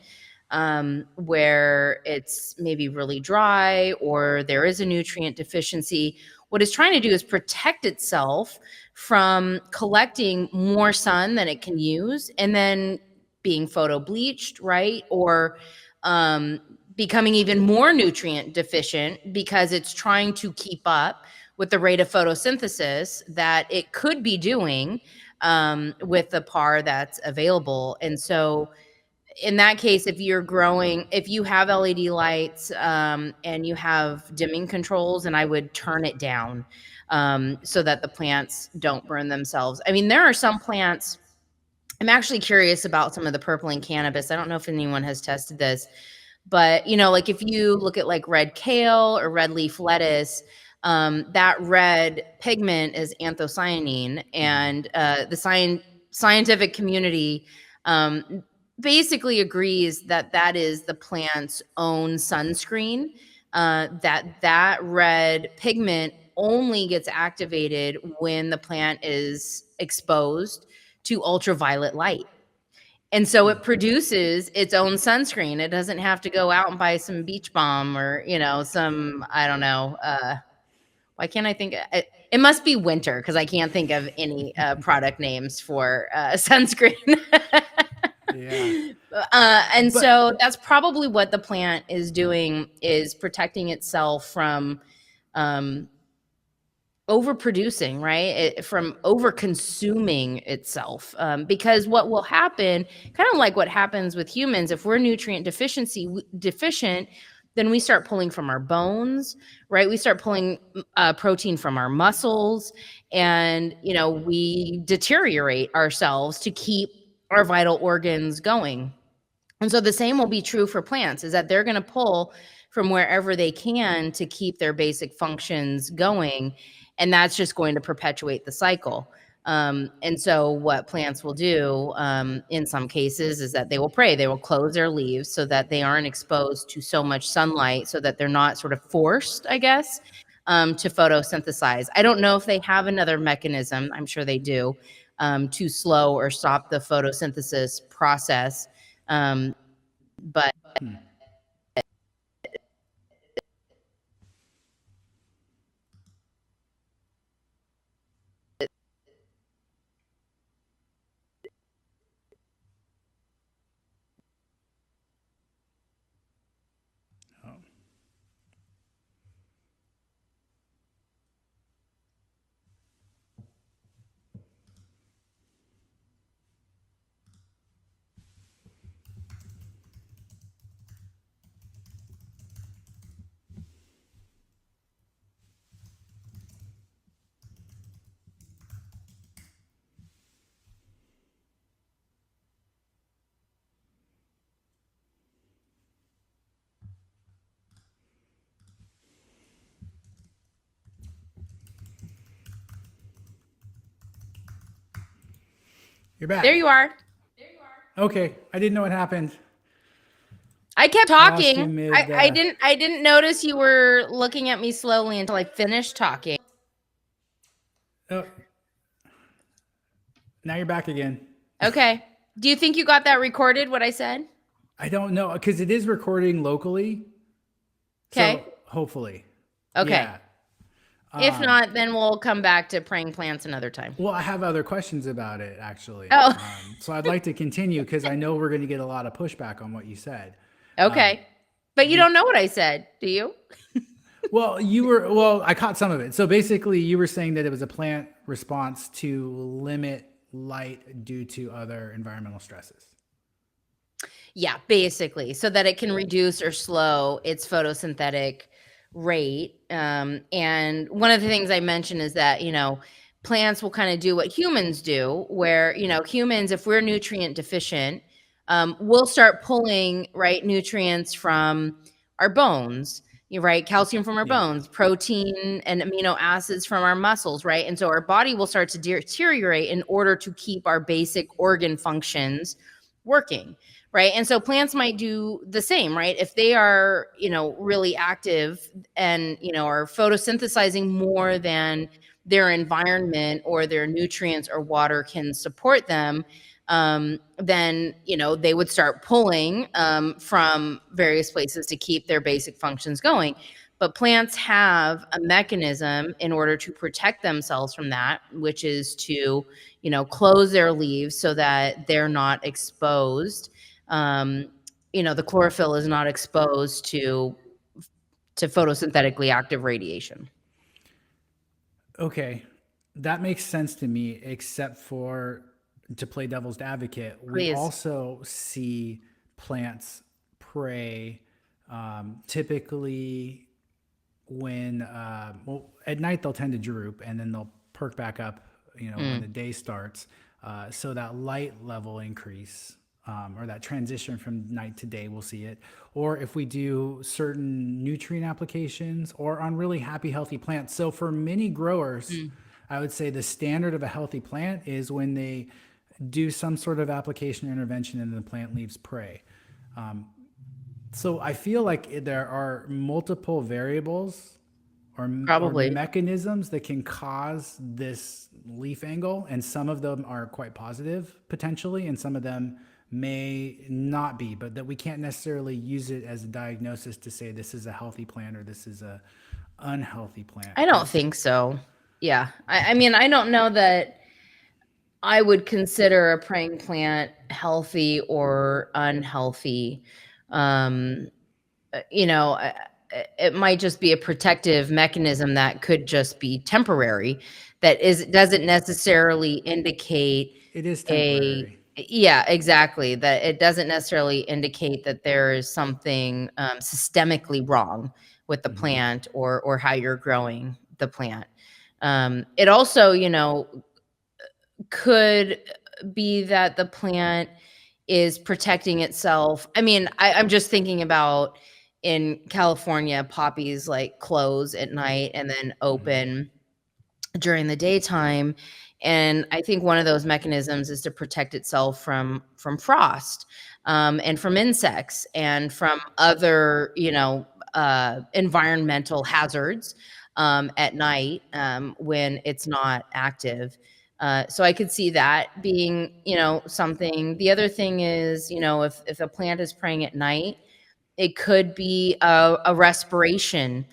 where it's maybe really dry or there is a nutrient deficiency, what it's trying to do is protect itself from collecting more sun than it can use and then being photo bleached, right? Or um, becoming even more nutrient deficient because it's trying to keep up with the rate of photosynthesis that it could be doing with the PAR that's available. And so, in that case, if you have LED lights and you have dimming controls, and I would turn it down so that the plants don't burn themselves. I mean, there are some plants. I'm actually curious about some of the purpling cannabis. I don't know if anyone has tested this, but like if you look at like red kale or red leaf lettuce, that red pigment is anthocyanin, and scientific community basically agrees that that is the plant's own sunscreen. That red pigment only gets activated when the plant is exposed to ultraviolet light. And so it produces its own sunscreen. It doesn't have to go out and buy some beach balm or, some, I don't know. Why can't I think? It must be winter because I can't think of any product names for sunscreen. Yeah. And But so that's probably what the plant is doing, is protecting itself from um, overproducing, right? From over consuming itself. Because what will happen, kind of like what happens with humans, if we're nutrient deficient, then we start pulling from our bones, right? We start pulling protein from our muscles, and we deteriorate ourselves to keep our vital organs going. And so the same will be true for plants, is that they're going to pull from wherever they can to keep their basic functions going. And that's just going to perpetuate the cycle. And so what plants will do in some cases is that they will pray, they will close their leaves so that they aren't exposed to so much sunlight, so that they're not sort of forced, I guess, to photosynthesize. I don't know if they have another mechanism, I'm sure they do, to slow or stop the photosynthesis process. But You're There back. you are. Okay, I didn't know what happened. I kept I lost you talking. mid. I didn't notice you were looking at me slowly until I finished talking. Oh, now you're back again. Okay. Do you think you got that recorded, what I said? I don't know because it is recording locally, so Okay. hopefully, Okay. yeah. If not, then we'll come back to praying plants another time. Well, I have other questions about it actually, Oh, so I'd like to continue because I know we're going to get a lot of pushback on what you said. okay. But you Be, don't know what I said, do you? I caught some of it. So basically, you were saying that it was a plant response to limit light due to other environmental stresses. Yeah, basically, so that it can reduce or slow its photosynthetic rate. And one of the things I mentioned is that, plants will kind of do what humans do, where, humans, if we're nutrient deficient, we'll start pulling, right, nutrients from our bones, right? Calcium from our Yeah. bones, protein and amino acids from our muscles, right? And so our body will start to deteriorate in order to keep our basic organ functions working, right? And so plants might do the same, right? If they are, really active and, are photosynthesizing more than their environment or their nutrients or water can support them, then, they would start pulling from various places to keep their basic functions going. But plants have a mechanism in order to protect themselves from that, which is to, close their leaves so that they're not exposed. um, the chlorophyll is not exposed to photosynthetically active radiation. Okay, that makes sense to me, except for to play devil's advocate, we Please. also see plants prey typically when, at night they'll tend to droop and then they'll perk back up, when the Mm. day starts. So that light level increase or that transition from night to day, we'll see it. Or if we do certain nutrient applications or on really happy, healthy plants. So for many growers, Mm. I would say the standard of a healthy plant is when they do some sort of application or intervention and the plant leaves prey. So I feel like there are multiple variables or Probably. mechanisms that can cause this leaf angle, and some of them are quite positive potentially, and some of them may not be, but that we can't necessarily use it as a diagnosis to say this is a healthy plant or this is a unhealthy plant. I don't think so. Yeah. I mean, I don't know that I would consider a praying plant healthy or unhealthy. Um, you know, uh, it might just be a protective mechanism that could just be temporary. That is doesn't necessarily indicate It is a temporary. yeah, exactly. That it doesn't necessarily indicate that there is something systemically wrong with the Mm-hmm. plant or how you're growing the plant. It also, could be that the plant is protecting itself. I mean, I'm just thinking about in California, poppies like close at night and then Mm-hmm. open during the daytime. And I think one of those mechanisms is to protect itself from frost, and from insects and from other, environmental hazards at night when it's not active. So I could see that being, something. The other thing is, if a plant is praying at night, it could be a respiration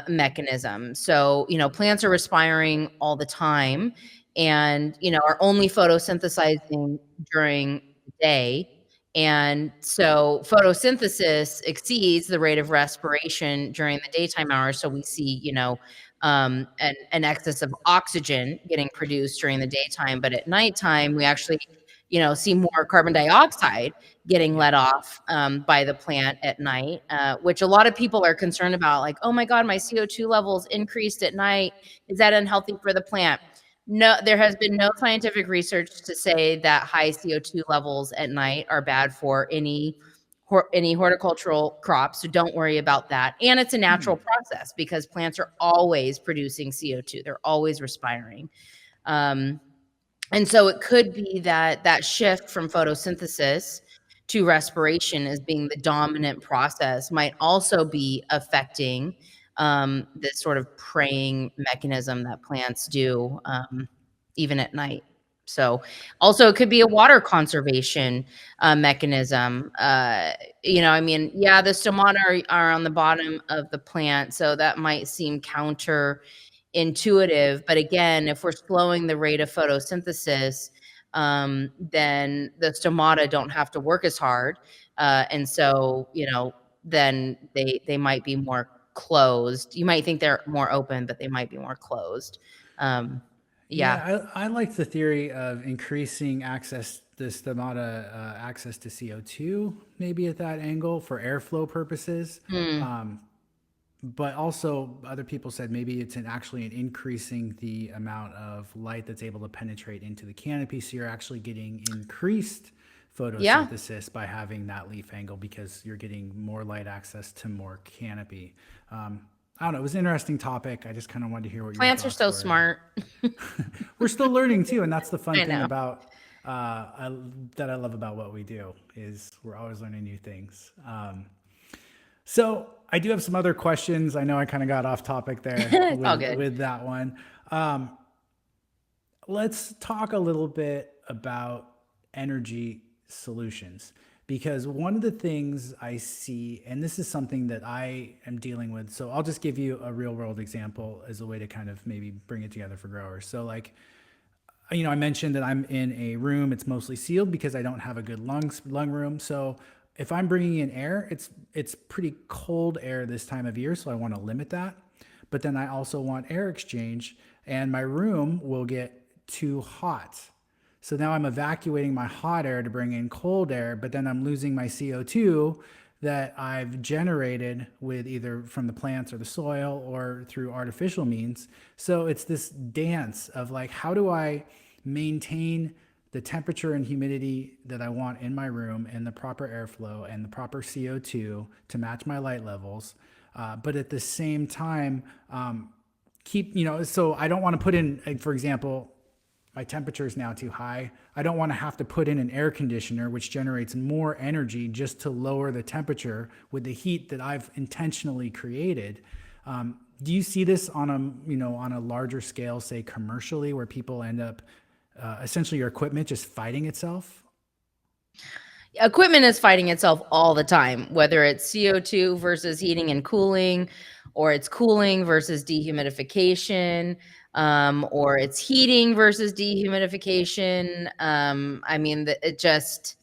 mechanism. So, plants are respiring all the time and, are only photosynthesizing during the day. And so photosynthesis exceeds the rate of respiration during the daytime hours. So we see, an excess of oxygen getting produced during the daytime. But at nighttime, we actually, see more carbon dioxide getting Yeah. let off by the plant at night, which a lot of people are concerned about, like, oh my God, my CO2 levels increased at night. Is that unhealthy for the plant? No, there has been no scientific research to say that high CO2 levels at night are bad for any horticultural crops. So don't worry about that. And it's a natural process because plants are always producing CO2. They're always respiring. Um, And so it could be that that shift from photosynthesis to respiration as being the dominant process might also be affecting this sort of praying mechanism that plants do even at night. So also it could be a water conservation mechanism. I mean, yeah, the stomata are on the bottom of the plant, so that might seem counter intuitive. But again, if we're slowing the rate of photosynthesis, then the stomata don't have to work as hard. And so, then they might be more closed. You might think they're more open, but they might be more closed. Um, yeah. Yeah, I like the theory of increasing the stomata access to CO2, maybe at that angle for airflow purposes. Mm, But also, other people said maybe it's actually an increasing the amount of light that's able to penetrate into the canopy. So you're actually getting increased yeah. photosynthesis by having that leaf angle because you're getting more light access to more canopy. I don't know. It was an interesting topic. I just kind of wanted to hear what your Plants are thoughts so were. smart. We're still learning too, and that's the fun I thing know. about that I love about what we do is we're always learning new things. So I do have some other questions. I know I kind of got off topic there It's all with good. that one. Um, let's talk a little bit about energy solutions because one of the things I see, and this is something that I am dealing with. So I'll just give you a real world example as a way to kind of maybe bring it together for growers. So like I mentioned that I'm in a room. It's mostly sealed because I don't have a good lung room. So if I'm bringing in air, it's pretty cold air this time of year. So I want to limit that. But then I also want air exchange, and my room will get too hot. So now I'm evacuating my hot air to bring in cold air, but then I'm losing my CO2 that I've generated with either from the plants or the soil or through artificial means. So it's this dance of like, how do I maintain the temperature and humidity that I want in my room and the proper airflow and the proper CO2 to match my light levels? But at the same time, so I don't want to put in, like, for example, my temperature is now too high. I don't want to have to put in an air conditioner, which generates more energy just to lower the temperature with the heat that I've intentionally created. Do you see this on a larger scale, say commercially, where people end up essentially your equipment just fighting itself? Equipment is fighting itself all the time, whether it's CO2 versus heating and cooling, or it's cooling versus dehumidification, or it's heating versus dehumidification. I mean, it just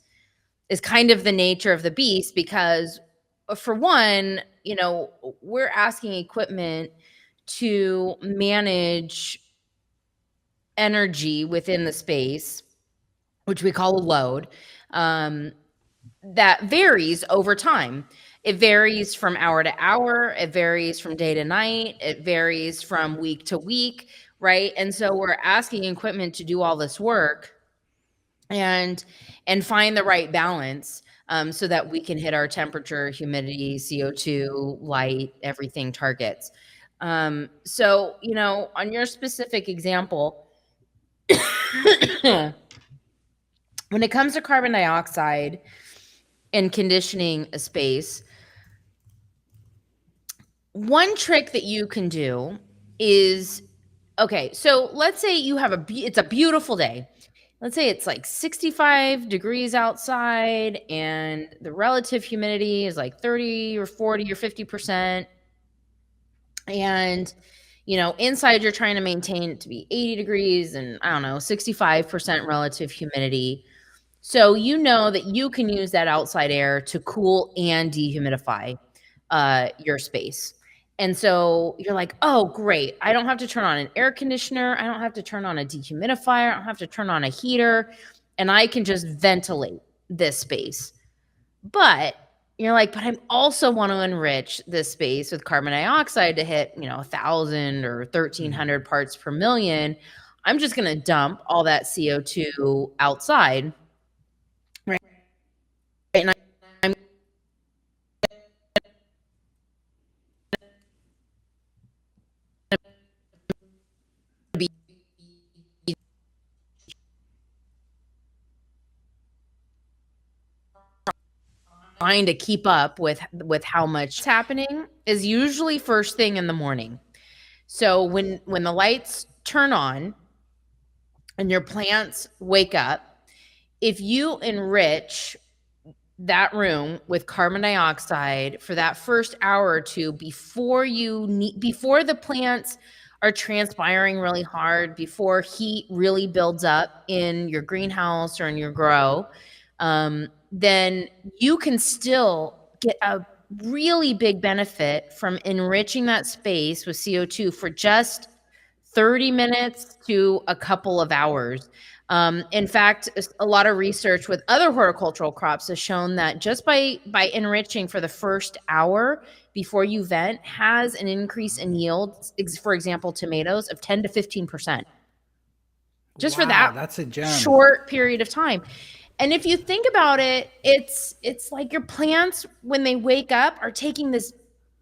is kind of the nature of the beast because, for one, we're asking equipment to manage energy within the space, which we call a load. Um, that varies over time. It varies from hour to hour, it varies from day to night, it varies from week to week, right? And so we're asking equipment to do all this work and find the right balance, so that we can hit our temperature, humidity, CO2, light, everything targets. So, on your specific example, when it comes to carbon dioxide and conditioning a space, one trick that you can do is, okay, so let's say you have it's a beautiful day. Let's say it's like 65 degrees outside and the relative humidity is like 30 or 40 or 50%. And, inside you're trying to maintain it to be 80 degrees and, I don't know, 65% relative humidity. So you know that you can use that outside air to cool and dehumidify your space. And so you're like, oh, great. I don't have to turn on an air conditioner. I don't have to turn on a dehumidifier. I don't have to turn on a heater. And I can just ventilate this space. But you're like, but I also want to enrich this space with carbon dioxide to hit, 1,000 or 1,300 parts per million. I'm just going to dump all that CO2 outside. Right. And I'm trying to keep up with how much happening is usually first thing in the morning. So when the lights turn on and your plants wake up, if you enrich that room with carbon dioxide for that first hour or two before the plants are transpiring really hard, before heat really builds up in your greenhouse or in your grow, then you can still get a really big benefit from enriching that space with CO2 for just 30 minutes to a couple of hours. In fact, a lot of research with other horticultural crops has shown that just by enriching for the first hour before you vent has an increase in yield. For example, tomatoes of 10 to 15%, just for Wow, that that's a gem. short period of time. And if you think about it, it's like your plants when they wake up are taking this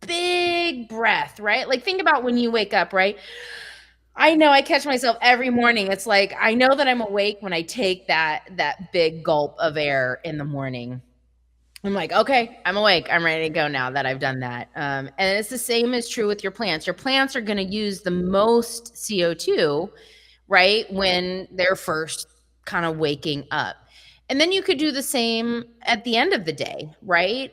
big breath, right? Like think about when you wake up, right? I know I catch myself every morning. It's like I know that I'm awake when I take that big gulp of air in the morning. I'm like, okay, I'm awake. I'm ready to go now that I've done that. And it's the same is true with your plants. Your plants are going to use the most CO2, right, when they're first kind of waking up. And then you could do the same at the end of the day, right?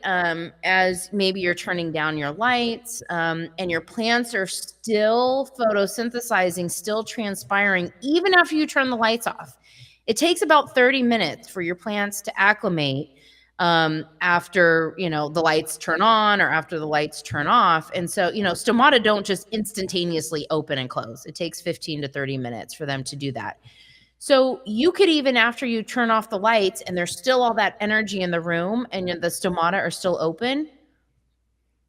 As maybe you're turning down your lights, and your plants are still photosynthesizing, still transpiring, even after you turn the lights off. It takes about 30 minutes for your plants to acclimate, after the lights turn on or after the lights turn off. And so stomata don't just instantaneously open and close. It takes 15 to 30 minutes for them to do that. So you could, even after you turn off the lights and there's still all that energy in the room and the stomata are still open,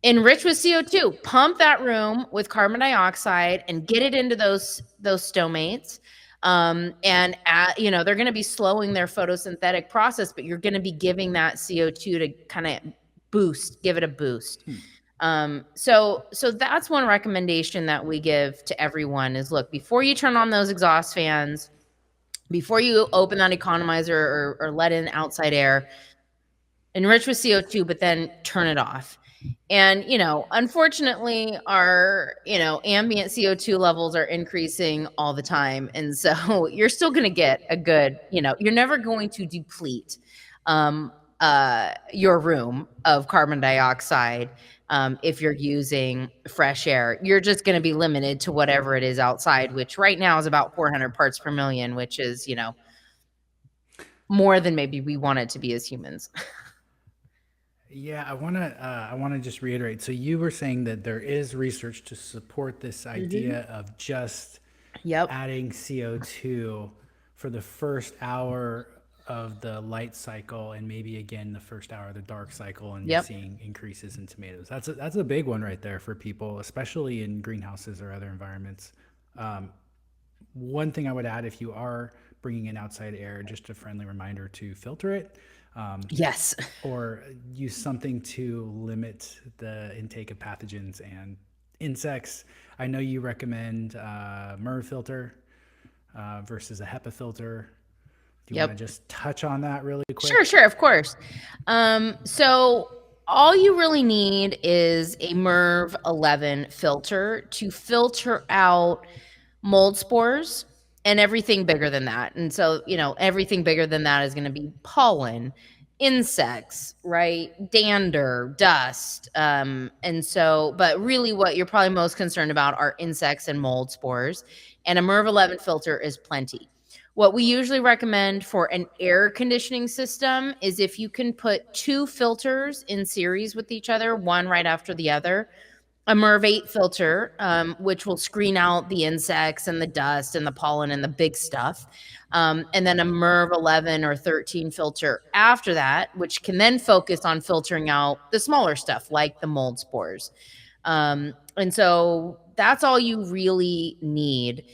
enrich with CO2, pump that room with carbon dioxide and get it into those stomates. And they're going to be slowing their photosynthetic process, but you're going to be giving that CO2 to kind of give it a boost. So that's one recommendation that we give to everyone is, look, before you turn on those exhaust fans, before you open that economizer or let in outside air, enrich with CO2, but then turn it off. And, unfortunately, our, ambient CO2 levels are increasing all the time. And so you're still going to get a good, you're never going to deplete your room of carbon dioxide. If you're using fresh air, you're just going to be limited to whatever it is outside, which right now is about 400 parts per million, which is, more than maybe we want it to be as humans. Yeah, I wanna just reiterate. So you were saying that there is research to support this idea of just Yep. adding CO2 for the first hour of the light cycle, and maybe again the first hour of the dark cycle, and you're Yep. seeing increases in tomatoes. That's a big one right there for people, especially in greenhouses or other environments. One thing I would add, if you are bringing in outside air, just a friendly reminder to filter it, Yes. or use something to limit the intake of pathogens and insects. I know you recommend MER filter versus a HEPA filter. Do you want to Yep. just touch on that really quick? Sure, of course. So all you really need is a MERV 11 filter to filter out mold spores and everything bigger than that. And so, everything bigger than that is going to be pollen, insects, right? Dander, dust. But really what you're probably most concerned about are insects and mold spores. And a MERV 11 filter is plenty. What we usually recommend for an air conditioning system is if you can put two filters in series with each other, one right after the other, a MERV 8 filter, which will screen out the insects and the dust and the pollen and the big stuff. And then a MERV 11 or 13 filter after that, which can then focus on filtering out the smaller stuff like the mold spores. And so that's all you really need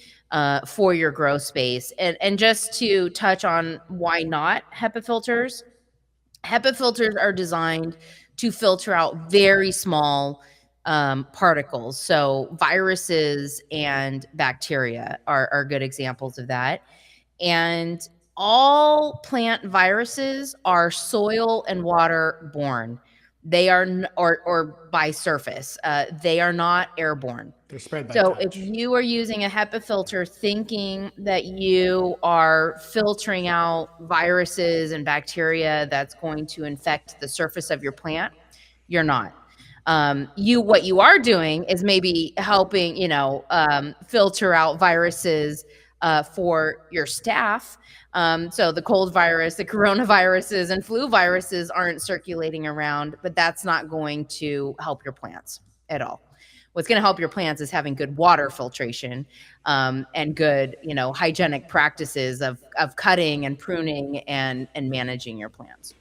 for your grow space. And just to touch on why not HEPA filters, HEPA filters are designed to filter out very small particles. So viruses and bacteria are good examples of that. And all plant viruses are soil and water borne. They are, or by surface. They are not airborne. They're spread by So if touch. you are using a HEPA filter thinking that you are filtering out viruses and bacteria that's going to infect the surface of your plant, you're not. What you are doing is maybe helping, filter out viruses for your staff. So the cold virus, the coronaviruses, and flu viruses aren't circulating around, but that's not going to help your plants at all. What's going to help your plants is having good water filtration, and good, hygienic practices of cutting and pruning and managing your plants.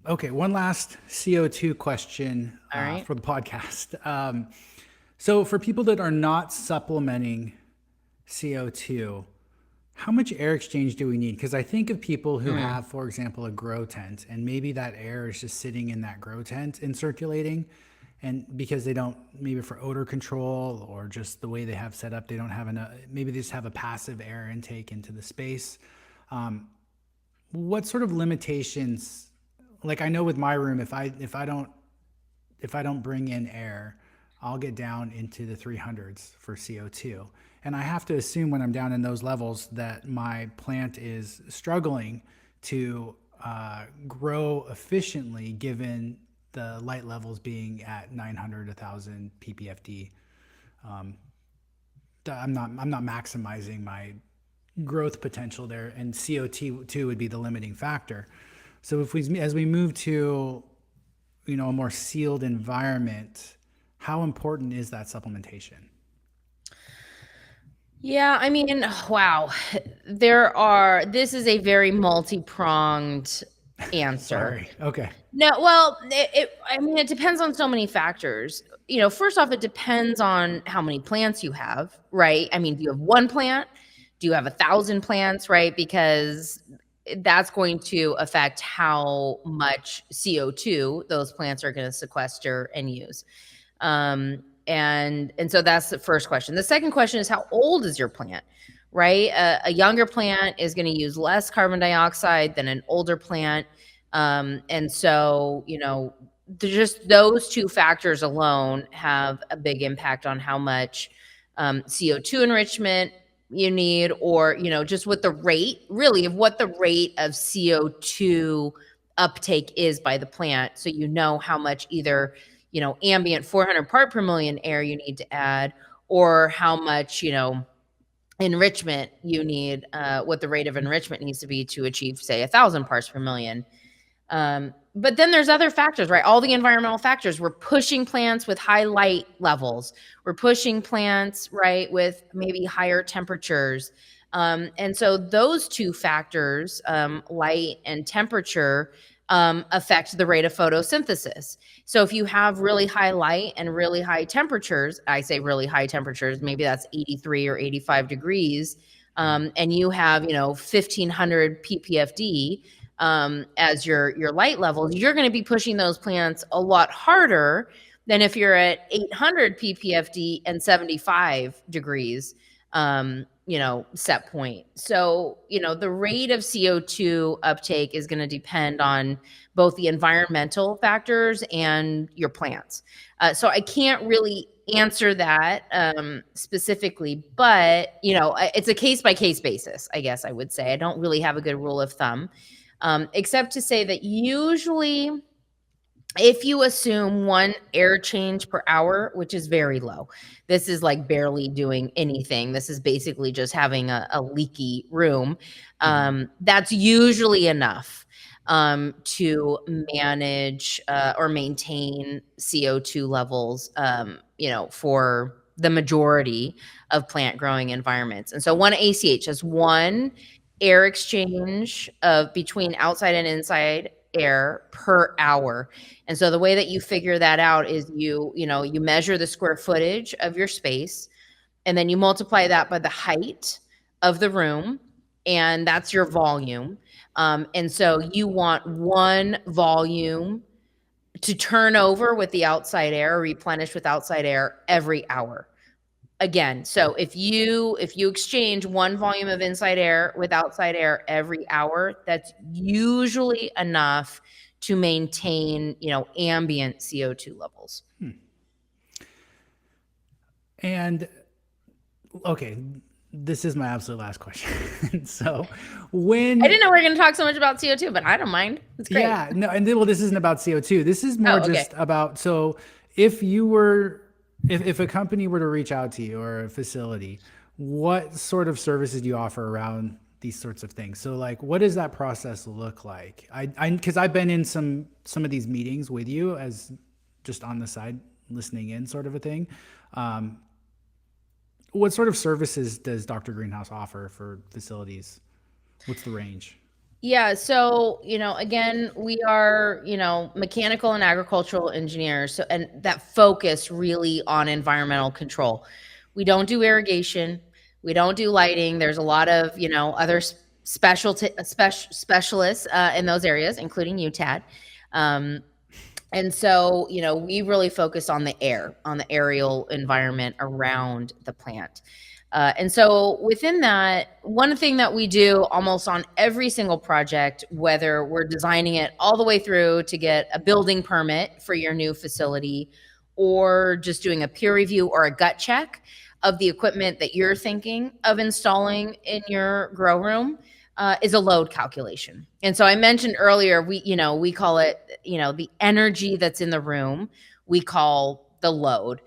Okay, one last CO2 question All right. for the podcast. So, for people that are not supplementing CO2, how much air exchange do we need? Because I think of people who have, for example, a grow tent, and maybe that air is just sitting in that grow tent and circulating. And because they don't, maybe for odor control or just the way they have set up, they don't have enough, maybe they just have a passive air intake into the space. What sort of limitations, like I know with my room, if I don't bring in air, I'll get down into the 300s for CO2. And I have to assume when I'm down in those levels that my plant is struggling to grow efficiently given the light levels being at 900, 1000 ppfd. I'm not maximizing my growth potential there, and CO2 would be the limiting factor. So as we move to, a more sealed environment, how important is that supplementation? Yeah, I mean, wow. This is a very multi-pronged answer. Sorry. Okay. No, well, I mean, it depends on so many factors. First off, it depends on how many plants you have, right? I mean, do you have one plant? Do you have 1,000 plants, right? Because that's going to affect how much CO2 those plants are going to sequester and use. And so that's the first question. The second question is, how old is your plant, right? A younger plant is going to use less carbon dioxide than an older plant. And so, just those two factors alone have a big impact on how much CO2 enrichment you need, or, just what the rate of CO2 uptake is by the plant. So, how much either, ambient 400 part per million air you need to add, or how much, enrichment you need, what the rate of enrichment needs to be to achieve, say, 1,000 parts per million. But then there's other factors, right? All the environmental factors. We're pushing plants with high light levels. We're pushing plants, right, with maybe higher temperatures. And so those two factors, light and temperature, affect the rate of photosynthesis. So if you have really high light and really high temperatures, I say really high temperatures, maybe that's 83 or 85 degrees, and you have, 1,500 ppfd, as your light levels, you're going to be pushing those plants a lot harder than if you're at 800 ppfd and 75 degrees, set point. So, the rate of CO2 uptake is going to depend on both the environmental factors and your plants. So I can't really answer that specifically, but, it's a case by case basis, I guess I would say. I don't really have a good rule of thumb. Except to say that usually if you assume one air change per hour, which is very low, this is like barely doing anything. This is basically just having a leaky room. That's usually enough to manage or maintain CO2 levels, for the majority of plant growing environments. And so one ACH is one air exchange of between outside and inside air per hour. And so the way that you figure that out is you measure the square footage of your space, and then you multiply that by the height of the room, and that's your volume. And so you want one volume to turn over with the outside air, replenish with outside air every hour. Again, so if you exchange one volume of inside air with outside air every hour, that's usually enough to maintain, ambient CO2 levels. And okay, this is my absolute last question. So, when I didn't know we were going to talk so much about CO2, but I don't mind. It's great. yeah, no, and then, well, this isn't about CO2. This is more Oh, okay. just about, so if you were, if a company were to reach out to you or a facility, what sort of services do you offer around these sorts of things? So like, what does that process look like? Because I've been in some of these meetings with you as just on the side listening in sort of a thing. Um, what sort of services does Dr. Greenhouse offer for facilities? What's the range? Yeah, so, again, we are, mechanical and agricultural engineers, so and that focus really on environmental control. We don't do irrigation, we don't do lighting. There's a lot of, other specialists in those areas, including UTAD. Um, and so, we really focus on the air, on the aerial environment around the plant. And so within that, one thing that we do almost on every single project, whether we're designing it all the way through to get a building permit for your new facility, or just doing a peer review or a gut check of the equipment that you're thinking of installing in your grow room, is a load calculation. And so I mentioned earlier, we call it, the energy that's in the room, we call the load,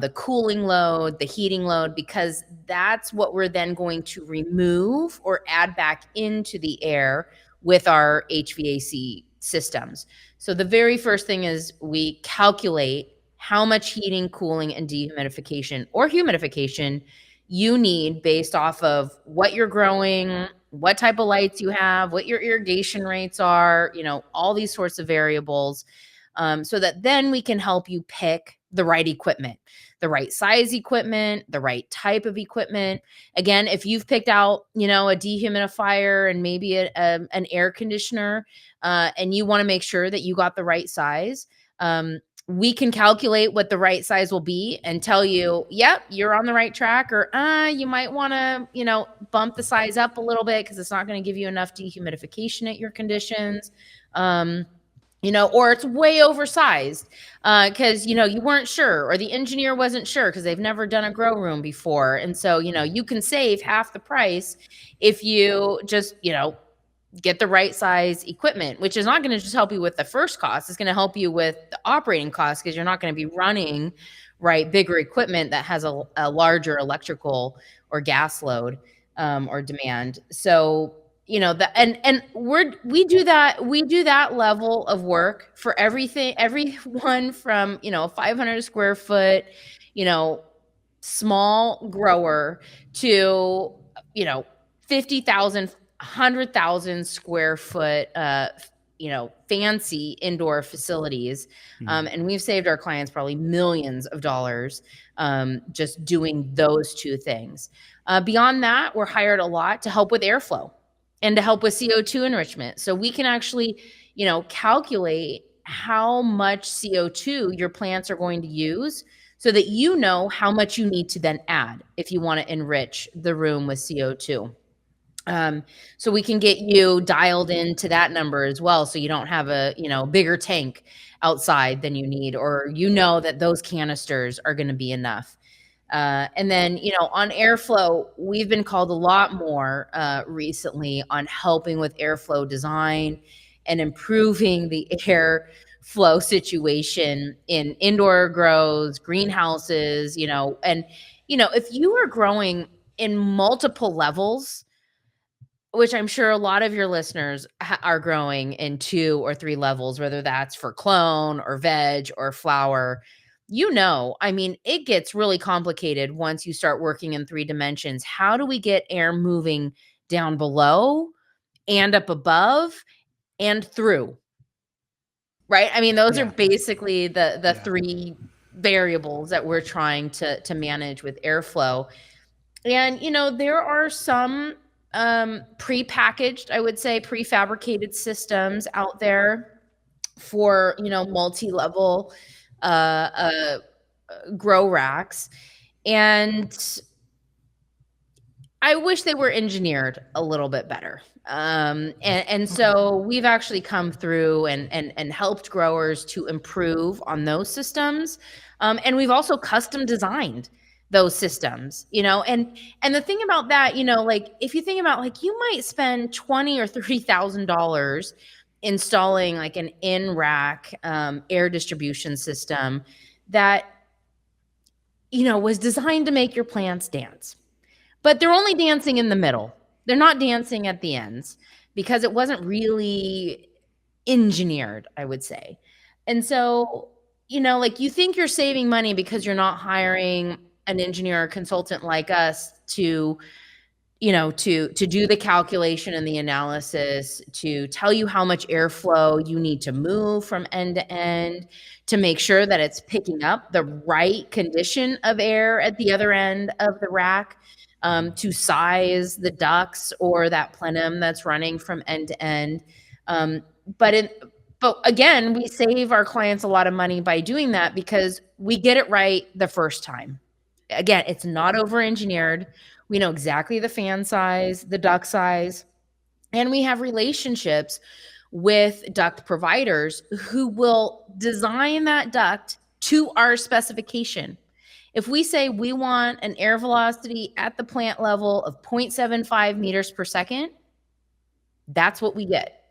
the cooling load, the heating load, because that's what we're then going to remove or add back into the air with our HVAC systems. So the very first thing is we calculate how much heating, cooling, and dehumidification or humidification you need based off of what you're growing, what type of lights you have, what your irrigation rates are, all these sorts of variables, so that then we can help you pick the right equipment, the right size equipment, the right type of equipment. Again, if you've picked out, a dehumidifier and maybe an air conditioner, and you want to make sure that you got the right size, we can calculate what the right size will be and tell you, yep, you're on the right track, or you might want to, bump the size up a little bit because it's not going to give you enough dehumidification at your conditions. Or it's way oversized because, you weren't sure, or the engineer wasn't sure because they've never done a grow room before. And so, you can save half the price if you just, get the right size equipment, which is not going to just help you with the first cost. It's going to help you with the operating costs because you're not going to be running, right, bigger equipment that has a larger electrical or gas load, or demand. So, we do that level of work for everyone from, 500 square foot, you know, small grower to, 50,000, 100,000 square foot, fancy indoor facilities. And we've saved our clients probably millions of dollars, just doing those two things. Beyond that, we're hired a lot to help with airflow and to help with CO2 enrichment. So we can actually, calculate how much CO2 your plants are going to use so that you know how much you need to then add if you want to enrich the room with CO2. So we can get you dialed into that number as well. So you don't have a, bigger tank outside than you need, or that those canisters are going to be enough. And then, on airflow, we've been called a lot more recently on helping with airflow design and improving the air flow situation in indoor grows, greenhouses, if you are growing in multiple levels, which I'm sure a lot of your listeners are growing in 2 or 3 levels, whether that's for clone or veg or flower. I mean, it gets really complicated once you start working in 3 dimensions. How do we get air moving down below and up above and through? Right? I mean, those are Yeah. basically the Yeah. 3 variables that we're trying to manage with airflow. And, there are some prepackaged, I would say, prefabricated systems out there for, multi-level uh, uh, grow racks. And I wish they were engineered a little bit better. And so we've actually come through and helped growers to improve on those systems. And we've also custom designed those systems, and the thing about that, like if you think about, like, you might spend 20 or $30,000 installing like an in rack air distribution system that was designed to make your plants dance. But they're only dancing in the middle. They're not dancing at the ends because it wasn't really engineered, I would say. And so, like, you think you're saving money because you're not hiring an engineer or consultant like us to to do the calculation and the analysis, to tell you how much airflow you need to move from end to end, to make sure that it's picking up the right condition of air at the other end of the rack, to size the ducts or that plenum that's running from end to end. Um, but it, but again, we save our clients a lot of money by doing that because we get it right the first time. Again, it's not over engineered. We know exactly the fan size, the duct size, and we have relationships with duct providers who will design that duct to our specification. If we say we want an air velocity at the plant level of 0.75 meters per second, that's what we get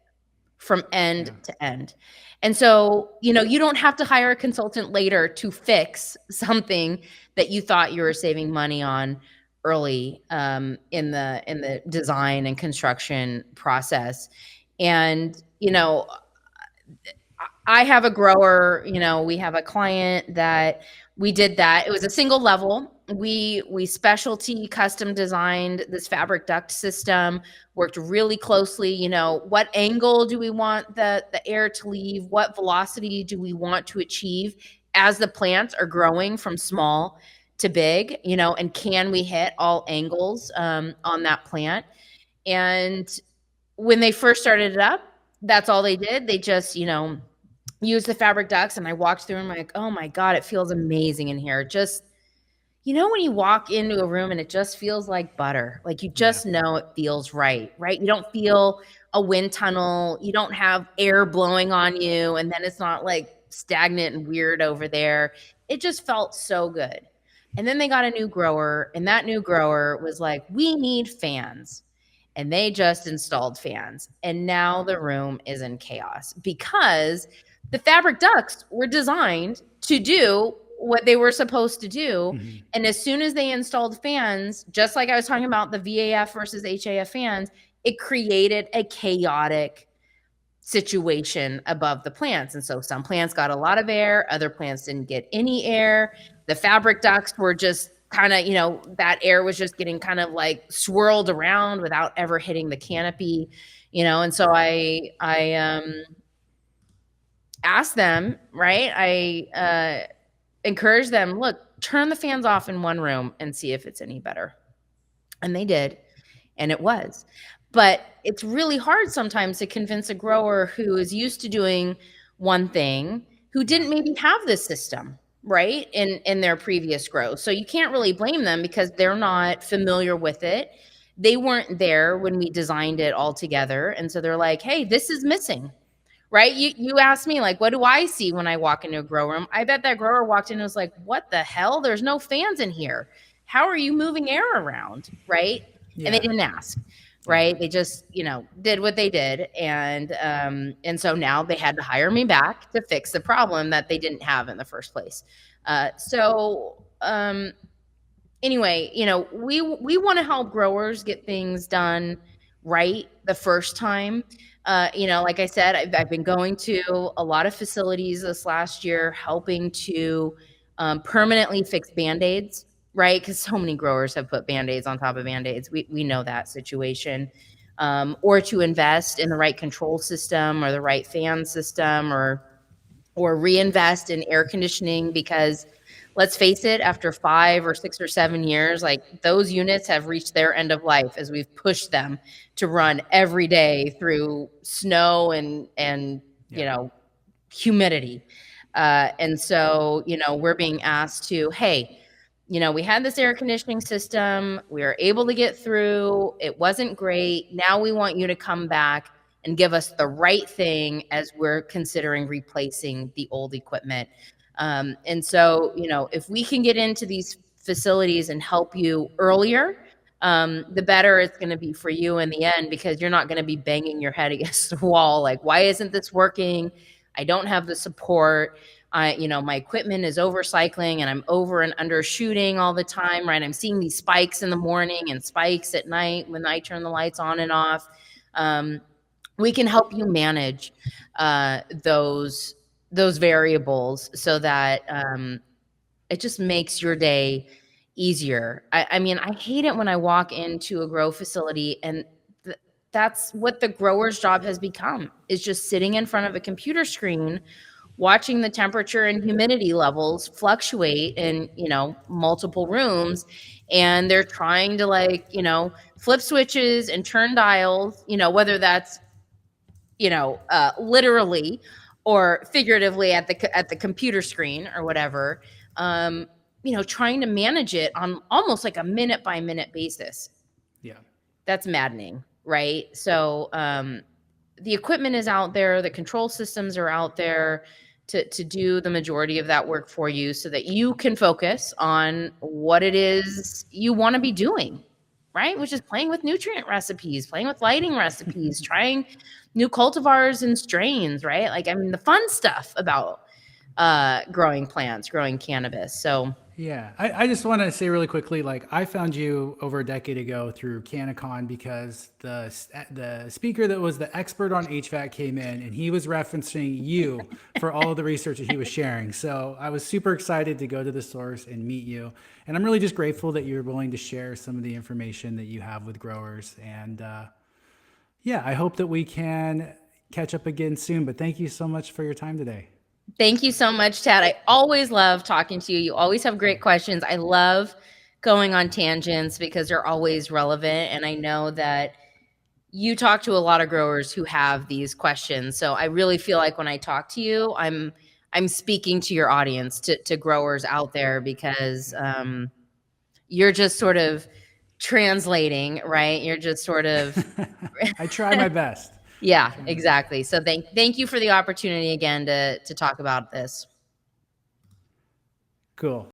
from end to end. And so, you don't have to hire a consultant later to fix something that you thought you were saving money on early, in the design and construction process. And I have a grower, we have a client that we did that. It was a single level. We specialty custom designed this fabric duct system, worked really closely, what angle do we want the air to leave? What velocity do we want to achieve as the plants are growing from small to big, and can we hit all angles on that plant? And when they first started it up, that's all they did. They just, use the fabric ducts, and I walked through and I'm like, oh my God, it feels amazing in here. Just, when you walk into a room and it just feels like butter, like you just know it feels right, right? You don't feel a wind tunnel. You don't have air blowing on you. And then it's not like stagnant and weird over there. It just felt so good. And then they got a new grower, and that new grower was like, we need fans. And they just installed fans. And now the room is in chaos because the fabric ducts were designed to do what they were supposed to do. Mm-hmm. And as soon as they installed fans, just like I was talking about the VAF versus HAF fans, it created a chaotic situation above the plants. And so some plants got a lot of air, other plants didn't get any air. The fabric ducts were just kind of, that air was just getting kind of like swirled around without ever hitting the canopy, and so I asked them, right? I encouraged them, look, turn the fans off in one room and see if it's any better. And they did, and it was. But it's really hard sometimes to convince a grower who is used to doing one thing, who didn't maybe have this system, right, in their previous growth. So you can't really blame them because they're not familiar with it. They weren't there when we designed it all together. And so they're like, hey, this is missing. Right? You asked me, like, what do I see when I walk into a grow room? I bet that grower walked in and was like, what the hell? There's no fans in here. How are you moving air around? Right? Yeah. And they didn't ask. Right? They just, did what they did. And so now they had to hire me back to fix the problem that they didn't have in the first place. Anyway, we want to help growers get things done right the first time. Like I said, I've been going to a lot of facilities this last year, helping to permanently fix Band-Aids, right? Because so many growers have put Band-Aids on top of Band-Aids. We know that situation. Or to invest in the right control system or the right fan system, or reinvest in air conditioning, because let's face it, after 5 or 6 or 7 years, like, those units have reached their end of life as we've pushed them to run every day through snow and humidity. And so, we're being asked to, hey, we had this air conditioning system. We were able to get through. It wasn't great. Now we want you to come back and give us the right thing as we're considering replacing the old equipment. And so, if we can get into these facilities and help you earlier, the better it's going to be for you in the end, because you're not going to be banging your head against the wall like, why isn't this working? I don't have the support. My equipment is overcycling and I'm over and under shooting all the time, right? I'm seeing these spikes in the morning and spikes at night when I turn the lights on and off. We can help you manage those variables so that it just makes your day easier. I mean, I hate it when I walk into a grow facility and that's what the grower's job has become, is just sitting in front of a computer screen watching the temperature and humidity levels fluctuate in, multiple rooms. And they're trying to, like, flip switches and turn dials, whether that's, literally or figuratively at the computer screen or whatever, trying to manage it on almost like a minute by minute basis. Yeah. That's maddening, right? So, the equipment is out there, the control systems are out there to do the majority of that work for you so that you can focus on what it is you want to be doing, right? Which is playing with nutrient recipes, playing with lighting recipes, trying new cultivars and strains, right? Like, I mean, the fun stuff about growing plants, growing cannabis. So, Yeah, I just want to say really quickly, like I found you over a decade ago through Canicon because the speaker that was the expert on HVAC came in and he was referencing you for all of the research that he was sharing. So I was super excited to go to the source and meet you, and I'm really just grateful that you're willing to share some of the information that you have with growers. And yeah, I hope that we can catch up again soon. But thank you so much for your time today. thank you so much, Tad. I always love talking to you. You always have great questions. I love going on tangents because they're always relevant. And I know that you talk to a lot of growers who have these questions. So I really feel like when I talk to you, I'm speaking to your audience, to growers out there, because you're just sort of translating, right? You're just sort of I try my best. yeah, exactly. So thank you for the opportunity again to talk about this. Cool.